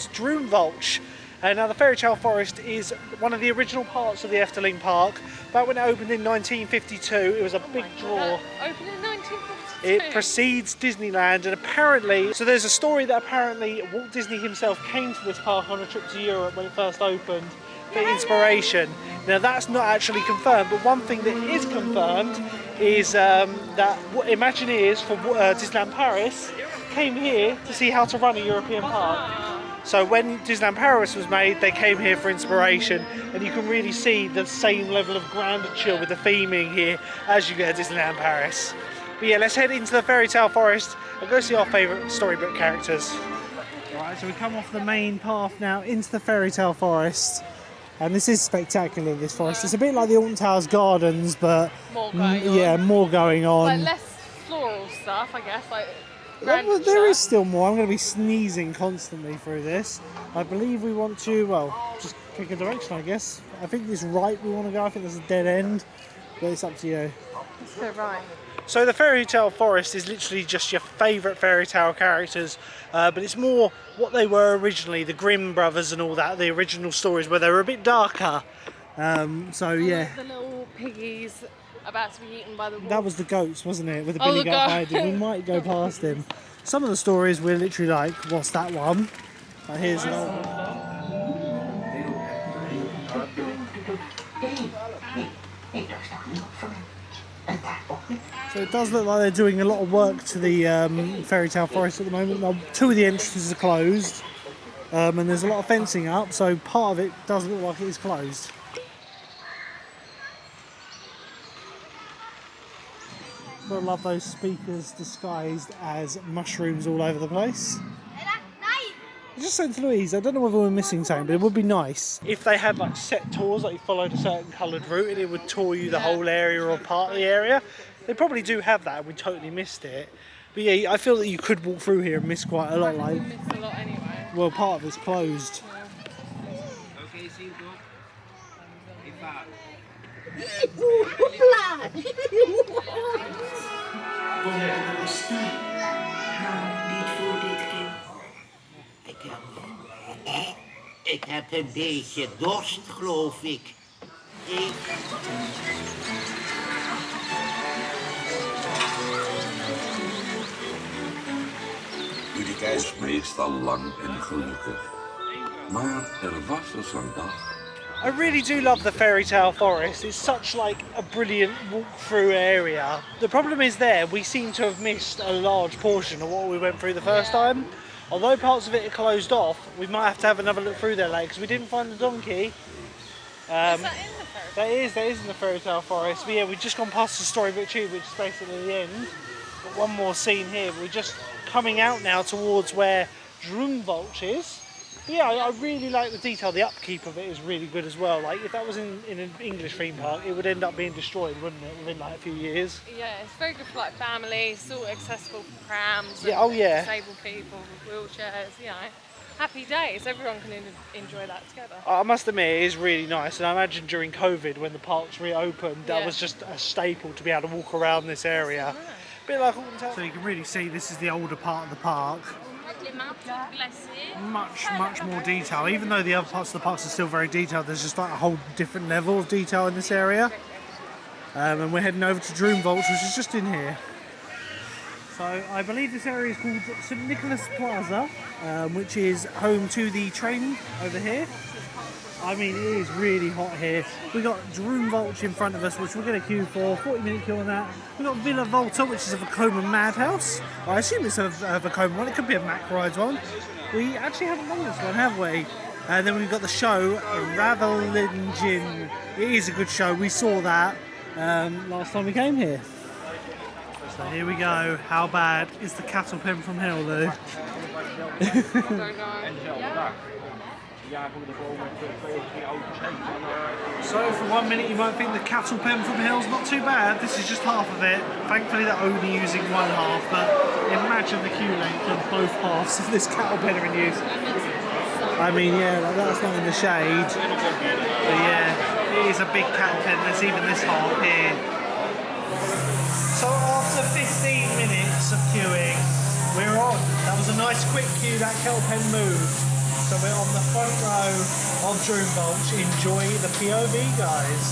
Droomvlucht. Now the Fairy Tale Forest is one of the original parts of the Efteling Park. Back when it opened in 1952, it was a big draw. Opened in 1952. It precedes Disneyland, and apparently, so there's a story that apparently Walt Disney himself came to this park on a trip to Europe when it first opened for inspiration. Now that's not actually confirmed, but one thing that is confirmed is that Imagineers for Disneyland Paris came here to see how to run a European park. So when Disneyland Paris was made, they came here for inspiration, and you can really see the same level of grandeur with the theming here as you get at Disneyland Paris. But yeah, let's head into the Fairy Tale Forest and go see our favourite storybook characters. Right, so we come off the main path now into the Fairy Tale Forest, and this is spectacular, this forest. It's a bit like the Alton Towers Gardens, but more going on. Yeah, more going on. Like less floral stuff, I guess. Like there is still more. I'm going to be sneezing constantly through this. I believe we want to, well, just pick a direction, I guess. I think it's right we want to go. I think there's a dead end, but it's up to you. Let's go right. So the Fairy Tale Forest is literally just your favourite fairy tale characters, but it's more what they were originally, the Grimm brothers and all that, the original stories where they were a bit darker. So yeah. The little piggies about to be eaten by the wolf. That was the goats, wasn't it? With the Billy Goat hiding. We might go past him. Some of the stories we're literally like, what's that one? Like, here's an old one. So it does look like they're doing a lot of work to the Fairy Tale Forest at the moment. Now, 2 of the entrances are closed, and there's a lot of fencing up, so part of it does look like it is closed. I love those speakers disguised as mushrooms all over the place. I just said to Louise, I don't know whether we're missing something, but it would be nice if they had like set tours, like you followed a certain coloured route and it would tour you the whole area or part of the area. They probably do have that, and we totally missed it. But yeah, I feel that you could walk through here and miss quite a lot. Like, missed a lot anyway. Well, part of it's closed. Okay, cinco. Y five. Ik heb een beetje dorst, geloof ik. Jullie reis is meestal lang en gelukkig. Maar er was dus een dag. I really do love the Fairy Tale Forest. It's such like a brilliant walk-through area. The problem is there, we seem to have missed a large portion of what we went through the first time. Although parts of it are closed off, we might have to have another look through there later because we didn't find the donkey. Is that in the Fairy Tale? That is in the Fairy Tale Forest. But yeah, we've just gone past the Storybook Tube, which is basically the end. Got one more scene here. We're just coming out now towards where Droomvlucht is. But yeah, I really like the detail. The upkeep of it is really good as well. Like if that was in an English theme park, it would end up being destroyed, wouldn't it, within like a few years? Yeah, it's very good for like families, still accessible for prams. Yeah, oh yeah. Disabled people with wheelchairs, you know. Happy days, everyone can enjoy that together. I must admit, it is really nice, and I imagine during COVID, when the parks reopened, that was just a staple to be able to walk around this area. A bit like Alton Towers. So you can really see this is the older part of the park. much more detail. Even though the other parts of the parks are still very detailed, there's just like a whole different level of detail in this area. And we're heading over to Droomvlucht, which is just in here. So I believe this area is called St Nicholas Plaza, which is home to the train over here. I mean, it is really hot here. We got Droomvlucht in front of us, which we're going to queue for, 40-minute queue on that. We got Villa Volta, which is a Vekoma Madhouse. I assume it's a Vekoma one. It could be a Mack Rides one. We actually haven't done this one, have we? And then we've got the show Ravelingen. It is a good show. We saw that last time we came here. So here we go. How bad is the cattle pen from hell, Lou? So for 1 minute you might think the cattle pen from hell's not too bad. This is just half of it. Thankfully they're only using one half, but imagine the queue length of both halves of this cattle pen are in use. I mean, yeah, like that's not in the shade, but yeah, it is a big cattle pen. There's even this half here. So after 15 minutes of queuing, we're on. That was a nice quick queue, that cattle pen moved. So we're on the front row of Droomvlucht. Enjoy the POV, guys.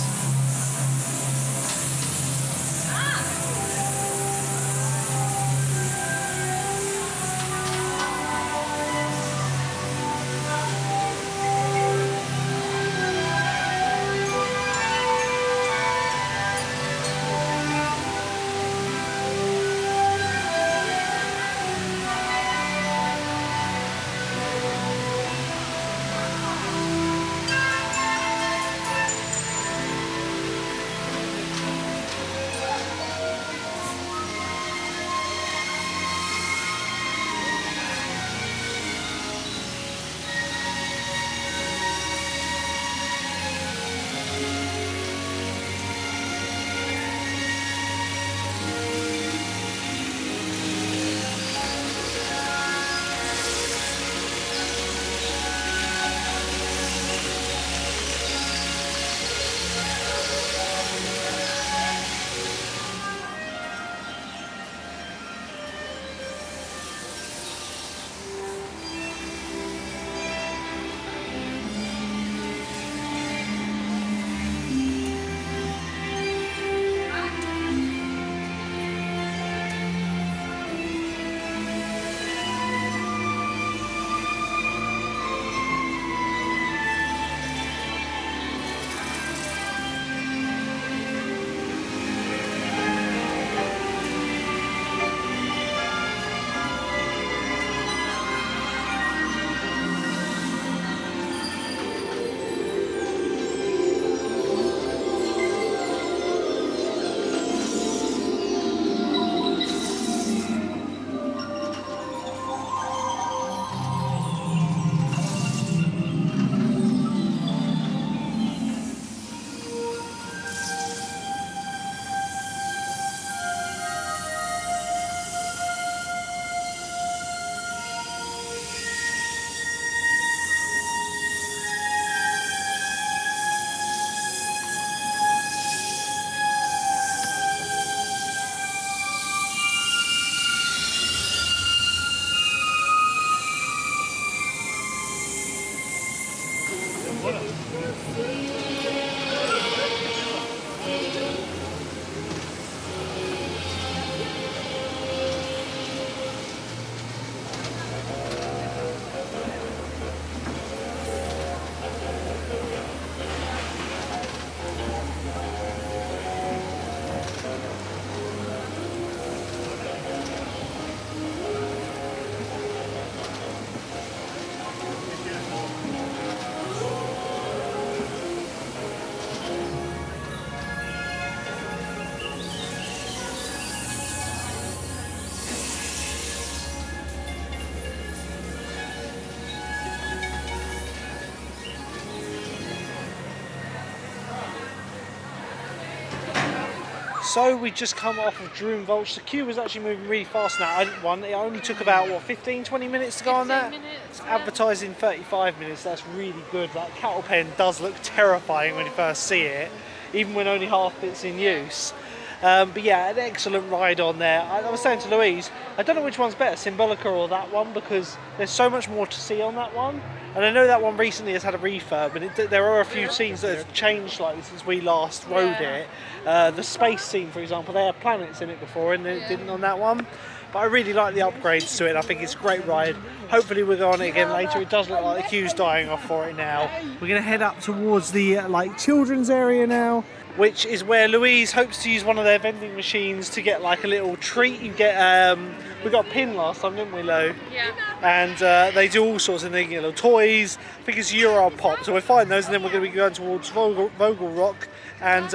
So we just come off of Droomvlucht. The queue was actually moving really fast now. It only took about, what, 15-20 minutes to go on that? It's advertising 35 minutes, that's really good. That cattle pen does look terrifying when you first see it, even when only half it's in use. But yeah, an excellent ride on there. I was saying to Louise, I don't know which one's better, Symbolica or that one, because there's so much more to see on that one. And I know that one recently has had a refurb, and there are a few scenes that have changed slightly since we last rode it. The space scene, for example, they had planets in it before, and it didn't on that one. But I really like the upgrades to it. I think it's a great ride. Hopefully we'll go on it again later. It does look like the queue's dying off for it now. We're going to head up towards the like children's area now, which is where Louise hopes to use one of their vending machines to get like a little treat. You get we got a pin last time, didn't we, Lou? Yeah. And they do all sorts of things, you know, toys. I think it's Euro Pop, so we'll find those, and then we're going to be going towards Vogelrock and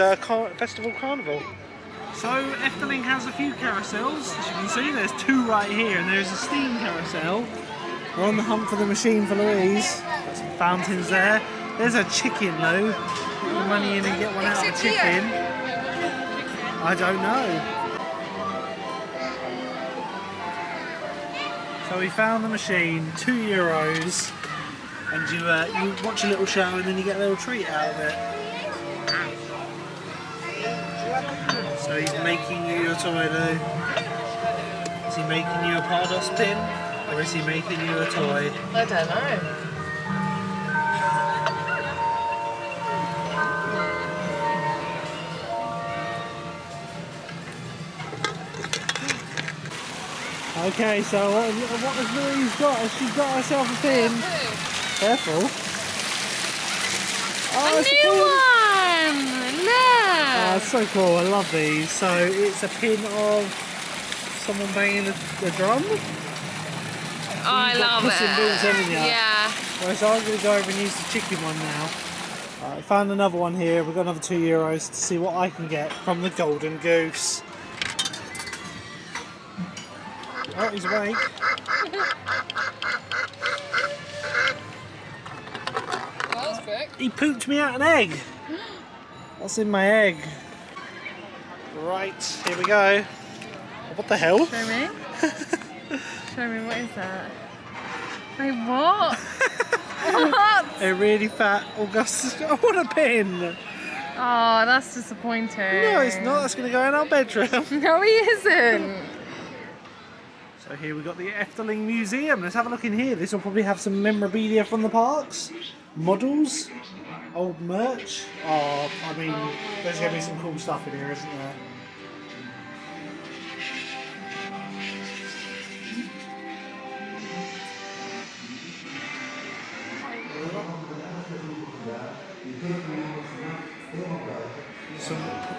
Festival Carnival. So Efteling has a few carousels, as you can see. There's two right here, and there's a steam carousel. We're on the hunt for the machine for Louise. Got some fountains there. There's a chicken, Lou. Put your money in and get one out of the chicken. I don't know. So we found the machine, €2, and you watch a little show and then you get a little treat out of it. So he's making you your toy, Lou. Is he making you a Pardos pin, or is he making you a toy? I don't know. Okay, so what has Louise got? Has she got herself a pin? Careful. Oh, a it's new one! Look! Oh, it's so cool. I love these. So it's a pin of someone banging the drum. Oh, I love it. Boots, haven't you? Yeah. Right, so I'm going to go over and use the chicken one now. Alright, found another one here. We've got another €2 to see what I can get from the Golden Goose. Oh, he's awake. That was quick. He pooped me out an egg. What's in my egg? Right, here we go. What the hell? Show me. Show me, what is that? Wait, what? What? A really fat Augustus. I want a pin. Oh, that's disappointing. No, it's not. That's going to go in our bedroom. No, he isn't. So here we've got the Efteling Museum. Let's have a look in here. This will probably have some memorabilia from the parks. Models. Old merch. Oh, I mean, there's going to be some cool stuff in here, isn't there?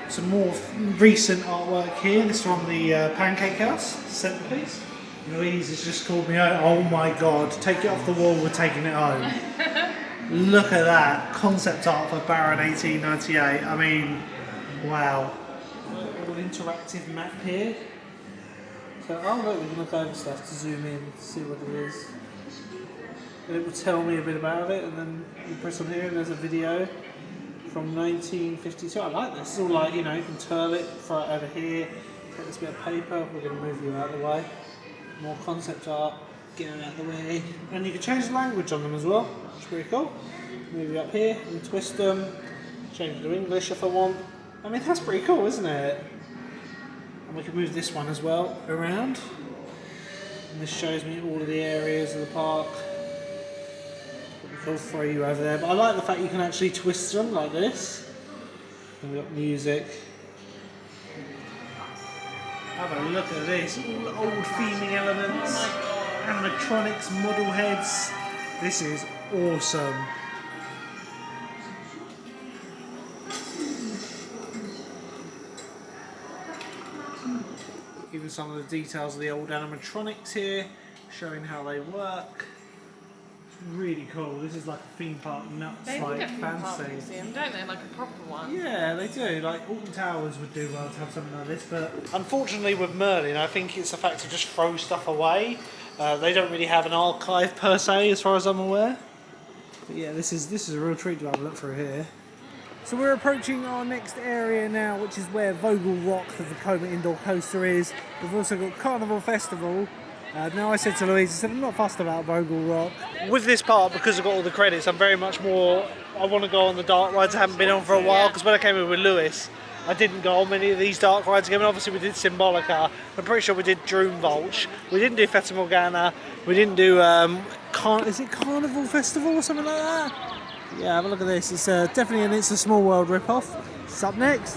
Some more recent artwork here. This is from the Pancake House centerpiece. Louise has just called me out. Oh my god, take it off the wall, we're taking it home. Look at that. Concept art for Baron 1898. I mean, wow. A little interactive map here. So, oh look, we can look over stuff to zoom in, see what it is. And it will tell me a bit about it, and then you press on here and there's a video from 1952. I like this. It's all like, you know, you can turn it, throw it over here, take this bit of paper. We're going to move you out of the way. More concept art, get it out of the way. And you can change the language on them as well, which is pretty cool. Move you up here and twist them, change to English if I want. I mean, that's pretty cool, isn't it? And we can move this one as well around. And this shows me all of the areas of the park. I'll throw you over there, but I like the fact you can actually twist them like this. And we've got music. Have a look at this, all the old theming elements, animatronics, model heads. This is awesome. Even some of the details of the old animatronics here, showing how they work. Really cool. This is like a theme park nuts, They like need a theme park fancy. museum, don't they? Like a proper one. Yeah, they do. Like Alton Towers would do well to have something like this, but unfortunately with Merlin, I think it's the fact to just throw stuff away. They don't really have an archive per se, as far as I'm aware. But yeah, this is a real treat to have a look through here. So we're approaching our next area now, which is where Vogelrock, the Vekoma indoor coaster, is. We've also got Carnival Festival. Now I said to Louise, I said I'm not fussed about Vogelrock. With this part, because I've got all the credits, I'm very much more, I want to go on the dark rides I haven't been on for a while, because when I came in with Lewis, I didn't go on many of these dark rides again. Obviously we did Symbolica. I'm pretty sure we did Droomvlucht. We didn't do Fata Morgana. We didn't do is it Carnival Festival or something like that? Yeah, have a look at this. It's definitely an It's a Small World rip-off. It's up next.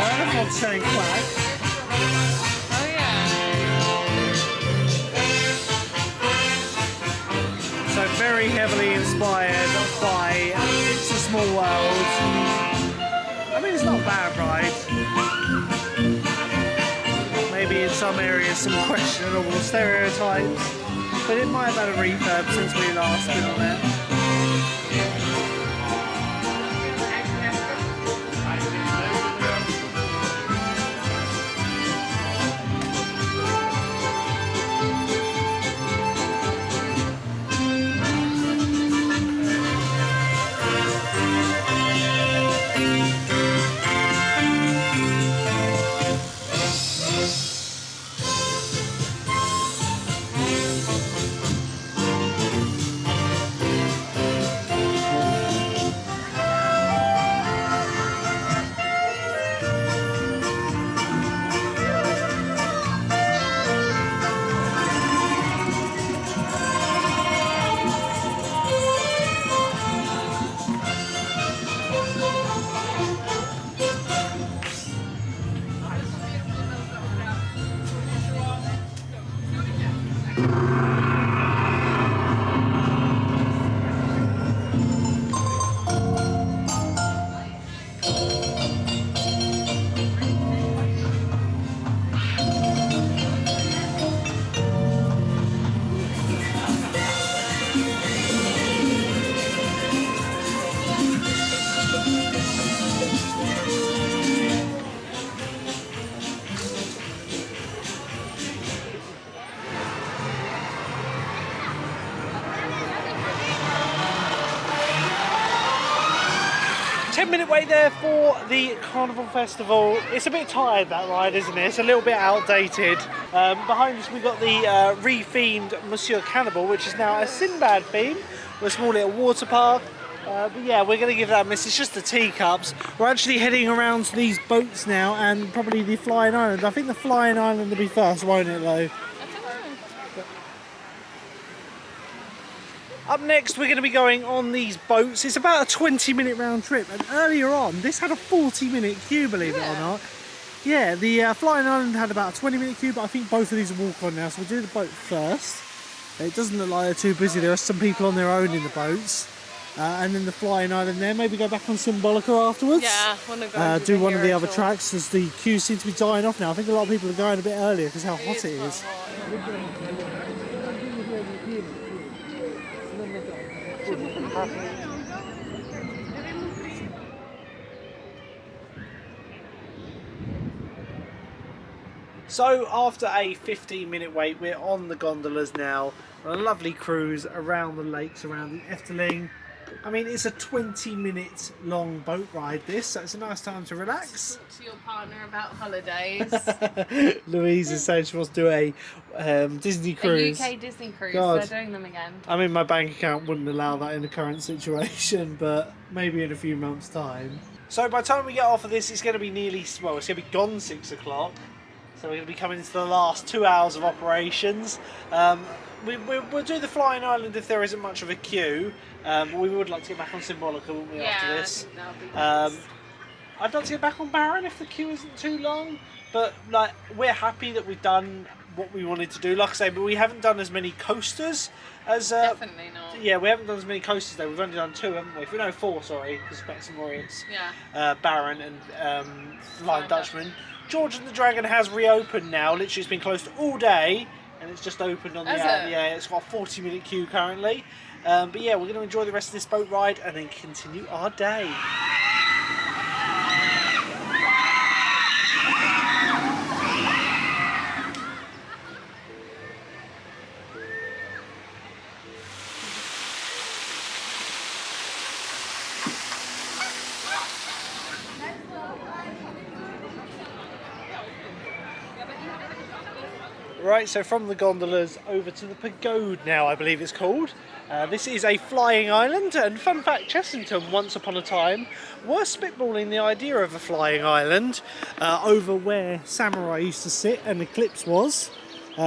Elephant saying quack. Oh yeah. So very heavily inspired by It's a Small World. I mean, it's not a bad ride. Maybe in some areas some questionable stereotypes, but it might have had a refurb since we last been on it. 10-minute wait there for the Carnival Festival. It's a bit tired, that ride, isn't it? It's a little bit outdated. Behind us we've got the re-themed Monsieur Cannibal, which is now a Sinbad theme, with a small little water park. But yeah, we're going to give that a miss. It's just the teacups. We're actually heading around to these boats now, and probably the Flying Island. I think the Flying Island will be first, won't it, though? Up next, we're going to be going on these boats. It's about a 20-minute round trip, and earlier on, this had a 40-minute queue, believe it or not. Yeah, the Flying Island had about a 20-minute queue, but I think both of these will walk on now, so we'll do the boat first. It doesn't look like they're too busy. There are some people on their own in the boats. And then the Flying Island there, maybe go back on Symbolica afterwards. Yeah, I want to go do one of the other tracks, as the queue seems to be dying off now. I think a lot of people are going a bit earlier because how hot it is. So after a 15-minute wait, we're on the gondolas now. On a lovely cruise around the lakes, around the Efteling. I mean, it's a 20-minute long boat ride, this, so it's a nice time to relax. Talk to your partner about holidays. Louise is saying she wants to do a Disney cruise. A UK Disney cruise, God. they're doing them again. I mean, my bank account wouldn't allow that in the current situation, but maybe in a few months' time. So by the time we get off of this, it's going to be nearly, well, it's going to be gone 6 o'clock. So we're going to be coming into the last 2 hours of operations. We'll do the Flying Island if there isn't much of a queue. But we would like to get back on Symbolica, wouldn't we, after this? I think that'll be nice. I'd like to get back on Baron if the queue isn't too long. But like, we're happy that we've done what we wanted to do. Like I say, but we haven't done as many coasters as... Definitely not. Yeah, we haven't done as many coasters though. We've only done 2, haven't we? No, 4, sorry, because Mack and Moritz. Yeah. Baron and Flying Dutchman. George and the Dragon has reopened now. Literally, it's been closed all day, and it's just opened on the app. Yeah, it's got a 40-minute queue currently. But yeah, we're going to enjoy the rest of this boat ride and then continue our day. Right, so from the gondolas over to the pagode now, I believe it's called. This is a flying island, and fun fact, Chessington once upon a time were spitballing the idea of a flying island over where Samurai used to sit and Eclipse was.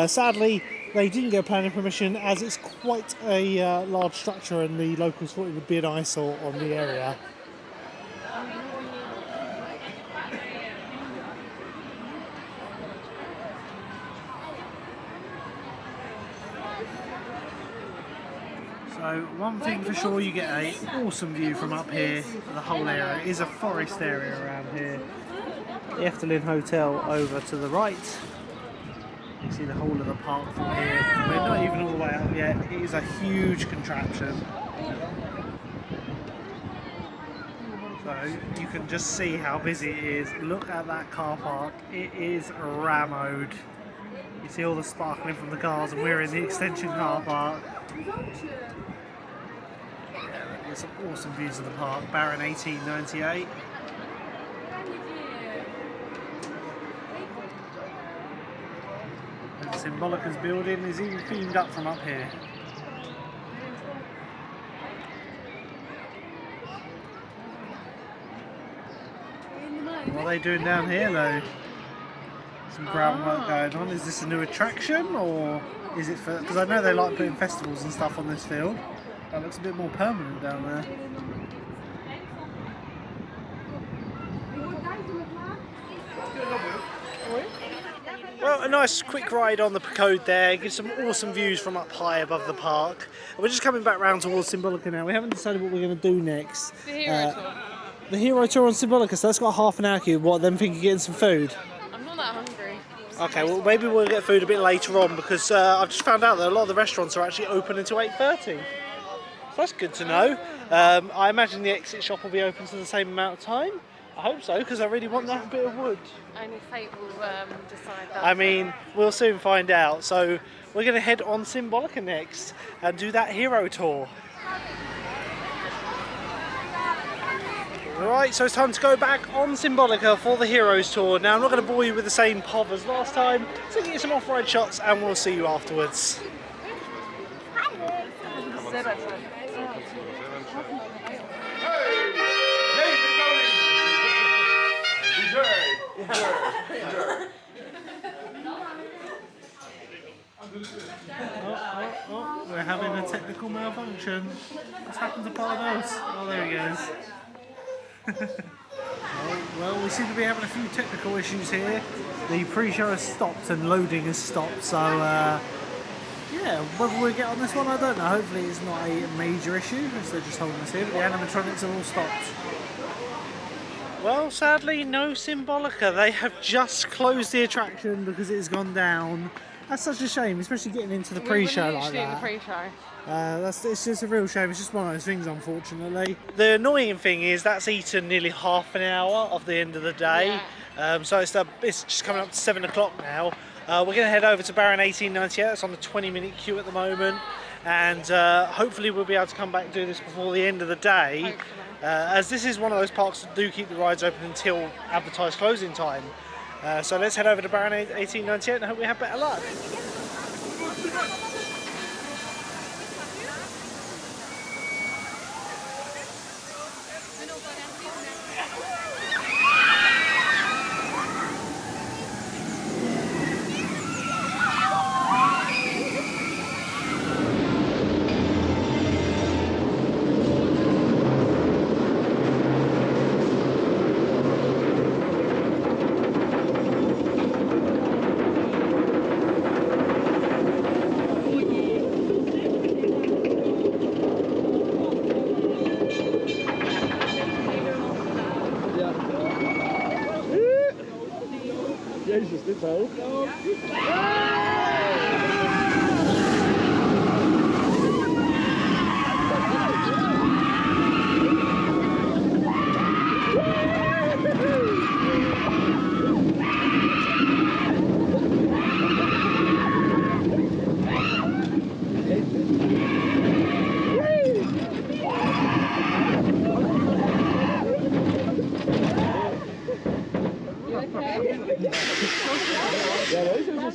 Sadly, they didn't get planning permission as it's quite a large structure and the locals thought it would be an eyesore on the area. So one thing for sure, you get an awesome view from up here. The whole area is a forest area around here. The Efteling Hotel over to the right. You see the whole of the park from here. We're not even all the way up yet. It is a huge contraption. So you can just see how busy it is. Look at that car park. It is rammed. You see all the sparkling from the cars, and we're in the extension car park. There's some awesome views of the park. Baron 1898. And Symbolica's building is even themed up from up here. What are they doing down here though? Some groundwork going on. Is this a new attraction, or is it for... because I know they like putting festivals and stuff on this field. That looks a bit more permanent down there. Well, a nice quick ride on the pagode there. Gives some awesome views from up high above the park. We're just coming back round towards Symbolica now. We haven't decided what we're going to do next. The hero tour. The hero tour on Symbolica, so that's got half an hour queue. What, then think of getting some food? I'm not that hungry. Okay, well maybe we'll get food a bit later on, because I've just found out that a lot of the restaurants are actually open until 8:30. So that's good to know. I imagine the exit shop will be open to the same amount of time. I hope so, because I really want that bit of wood. Only fate will decide that. I mean, we'll soon find out. So we're going to head on Symbolica next and do that hero tour. Right, so it's time to go back on Symbolica for the Heroes Tour. Now, I'm not going to bore you with the same pov as last time, so get you some off-road shots and we'll see you afterwards. Oh, we're having a technical malfunction. What's happened to Pardos? Oh, there he goes. Well, we seem to be having a few technical issues here. The pre-show has stopped and loading has stopped, so yeah, whether we get on this one, I don't know. Hopefully it's not a major issue, as they're just holding us here, but the animatronics have all stopped. Well, sadly, no Symbolica. They have just closed the attraction because it has gone down. That's such a shame, especially getting into the pre-show like that. The pre-show. It's just a real shame. It's just one of those things, unfortunately. The annoying thing is that's eaten nearly half an hour of the end of the day. Yeah. So it's just coming up to 7 o'clock now. We're going to head over to Baron 1898. It's on the 20-minute queue at the moment, and hopefully we'll be able to come back and do this before the end of the day. As this is one of those parks that do keep the rides open until advertised closing time. So let's head over to Baron 1898 and hope we have better luck. Jezus, dit zo. Ja, deze is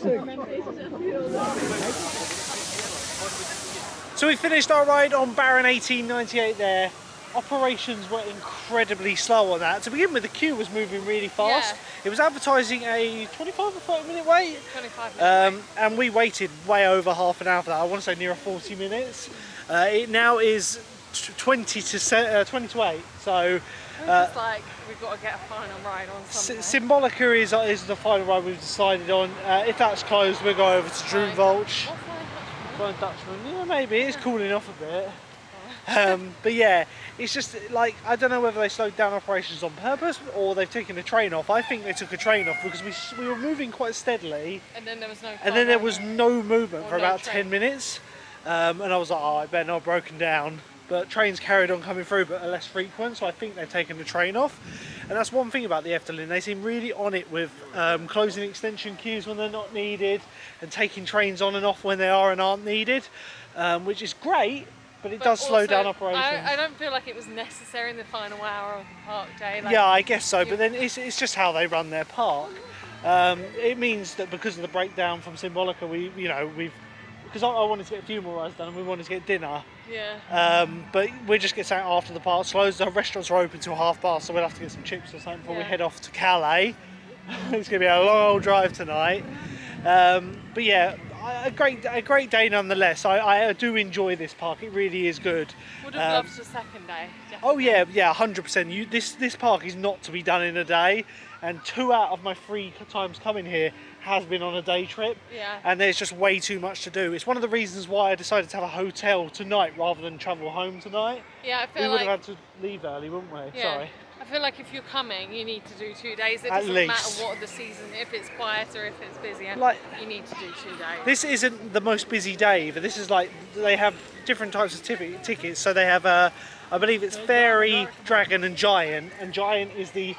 So we finished our ride on Baron 1898 there. Operations were incredibly slow on that. To begin with, the queue was moving really fast. Yeah. It was advertising a 25 or 30 minute wait. 25 minutes. And we waited way over half an hour for that. I want to say near 40 minutes. It now is 20 to 8. So We're just like, we've got to get a final ride on something. Symbolica is the final ride we've decided on. If that's closed, we'll go over to Droomvlucht. Flying Dutchman, yeah, maybe it's cooling off a bit. But yeah, it's just like, I don't know whether they slowed down operations on purpose or they've taken a train off. I think they took a train off because we were moving quite steadily. And then there was no. And then there was no movement for no about train. 10 minutes. And I was like, oh, I better not have broken down. But trains carried on coming through, but are less frequent. So I think they've taken the train off. And that's one thing about the Efteling. They seem really on it with closing extension queues when they're not needed and taking trains on and off when they are and aren't needed, which is great. But it does slow down operations. I don't feel like it was necessary in the final hour of the park day. Like, yeah, I guess so. But then it's just how they run their park. It means that because of the breakdown from Symbolica, because I wanted to get a few more rides done and we wanted to get dinner. Yeah. But we just get something after the park's closed. The restaurants are open till 1:30, so we'll have to get some chips or something before we head off to Calais. It's going to be a long old drive tonight. But yeah, a great day nonetheless. I do enjoy this park. It really is good. Would have loved the second day. Definitely. Oh yeah, 100%. This park is not to be done in a day, and 2 out of my 3 times coming here has been on a day trip. Yeah. And there's just way too much to do. It's one of the reasons why I decided to have a hotel tonight rather than travel home tonight. Yeah, I feel we would like have had to leave early, wouldn't we? Yeah. Sorry. I feel like if you're coming, you need to do 2 days. It At doesn't least. matter what the season, if it's quieter, if it's busier, Like, you need to do 2 days. This isn't the most busy day, but this is like, they have different types of tickets. So they have, I believe it's Fairy, Dragon and Giant is the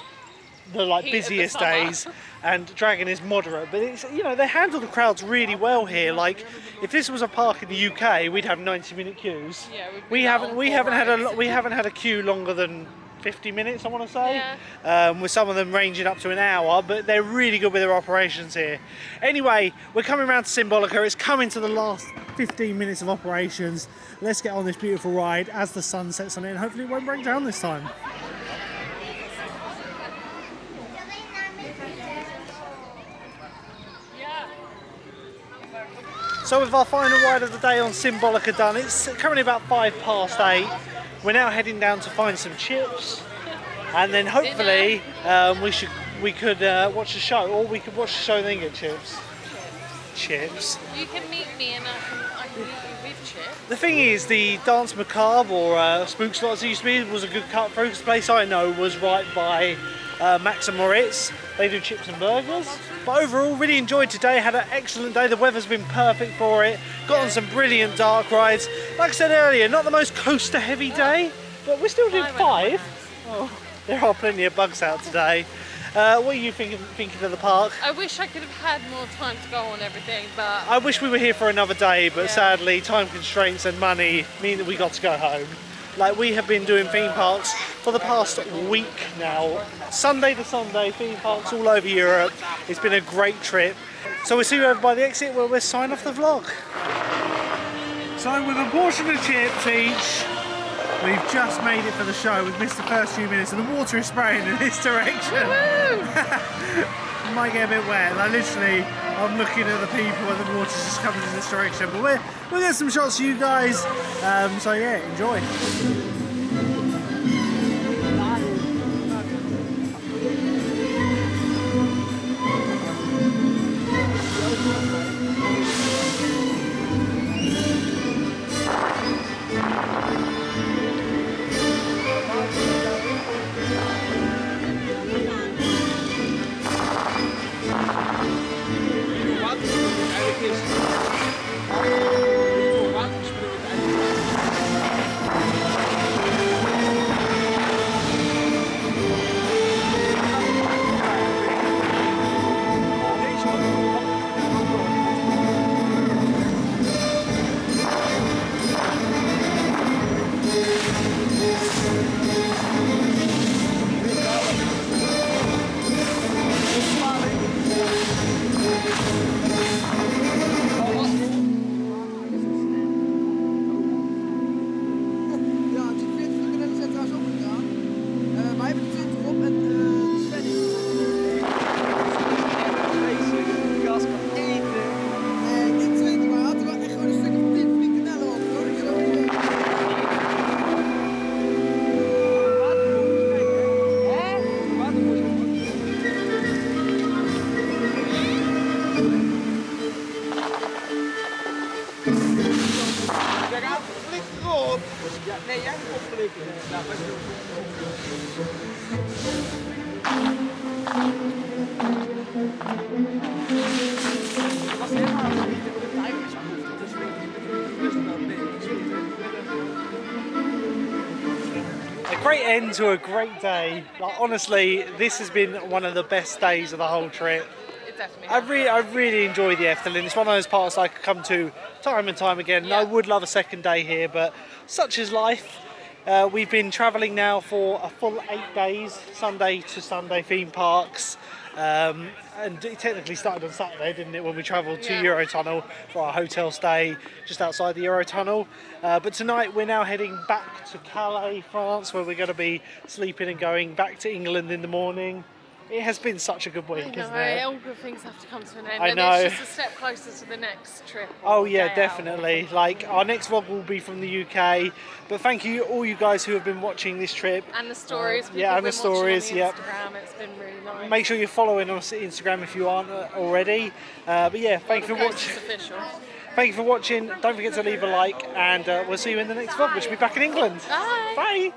like Heat of the busiest summer. days, and Dragon is moderate. But it's, they handle the crowds really well here. Like, if this was a park in the UK, we'd have 90-minute queues. Yeah, we haven't had a queue longer than 50 minutes, I want to say. Yeah. With some of them ranging up to an hour, but they're really good with their operations here. Anyway, we're coming around to Symbolica. It's coming to the last 15 minutes of operations. Let's get on this beautiful ride as the sun sets on it, and hopefully it won't break down this time. So with our final ride of the day on Symbolica done, it's currently about 8:05. We're now heading down to find some chips, and then hopefully we could watch the show, or we could watch the show and then get chips. Chips. You can meet me and I can meet you with chips. The thing is, the Dance Macabre or Spook Slot as it used to be was a good cut through. This place I know was right by Mack and Moritz. They do chips and burgers. But overall, really enjoyed today. Had an excellent day. The weather's been perfect for it. Got on some brilliant dark rides. Like I said earlier, not the most coaster heavy day, but we're still doing 5. Oh, there are plenty of bugs out today. What are you thinking of the park? I wish I could have had more time to go on everything, but I wish we were here for another day, but sadly time constraints and money mean that we got to go home. Like, we have been doing theme parks for the past week now. Sunday to Sunday, theme parks all over Europe. It's been a great trip. So we'll see you over by the exit where we'll sign off the vlog. So with a portion of chips each, we've just made it for the show. We've missed the first few minutes and the water is spraying in this direction. Might get a bit wet. Like, literally, I'm looking at the people and the water's just coming in this direction. But we'll get some shots for you guys. So yeah, enjoy. nee, jij moet opgelikken. Nou, best wel. Dat was helemaal niet de timers af. Dus best wel A great end to a great day. Like, honestly, this has been one of the best days of the whole trip. It definitely I really enjoy the Efteling. It's one of those parts I could come to time and time again. Yeah. I would love a second day here, but such is life. We've been travelling now for a full 8 days, Sunday to Sunday theme parks. And it technically started on Saturday, didn't it, when we travelled to Eurotunnel for our hotel stay just outside the Eurotunnel. But tonight we're now heading back to Calais, France, where we're going to be sleeping and going back to England in the morning. It has been such a good week, isn't it? All good things have to come to an end. I know. It's just a step closer to the next trip. Oh yeah, definitely. Like, our next vlog will be from the UK. But thank you, all you guys who have been watching this trip. And the stories. Yeah, and the stories. Yeah. Yep. Instagram. It's been really nice. Make sure you're following us on Instagram if you aren't already. But yeah, thank you for watching. Thank you for watching. Don't forget to leave a like, and we'll see you in the next vlog, which will be back in England. Bye. Bye.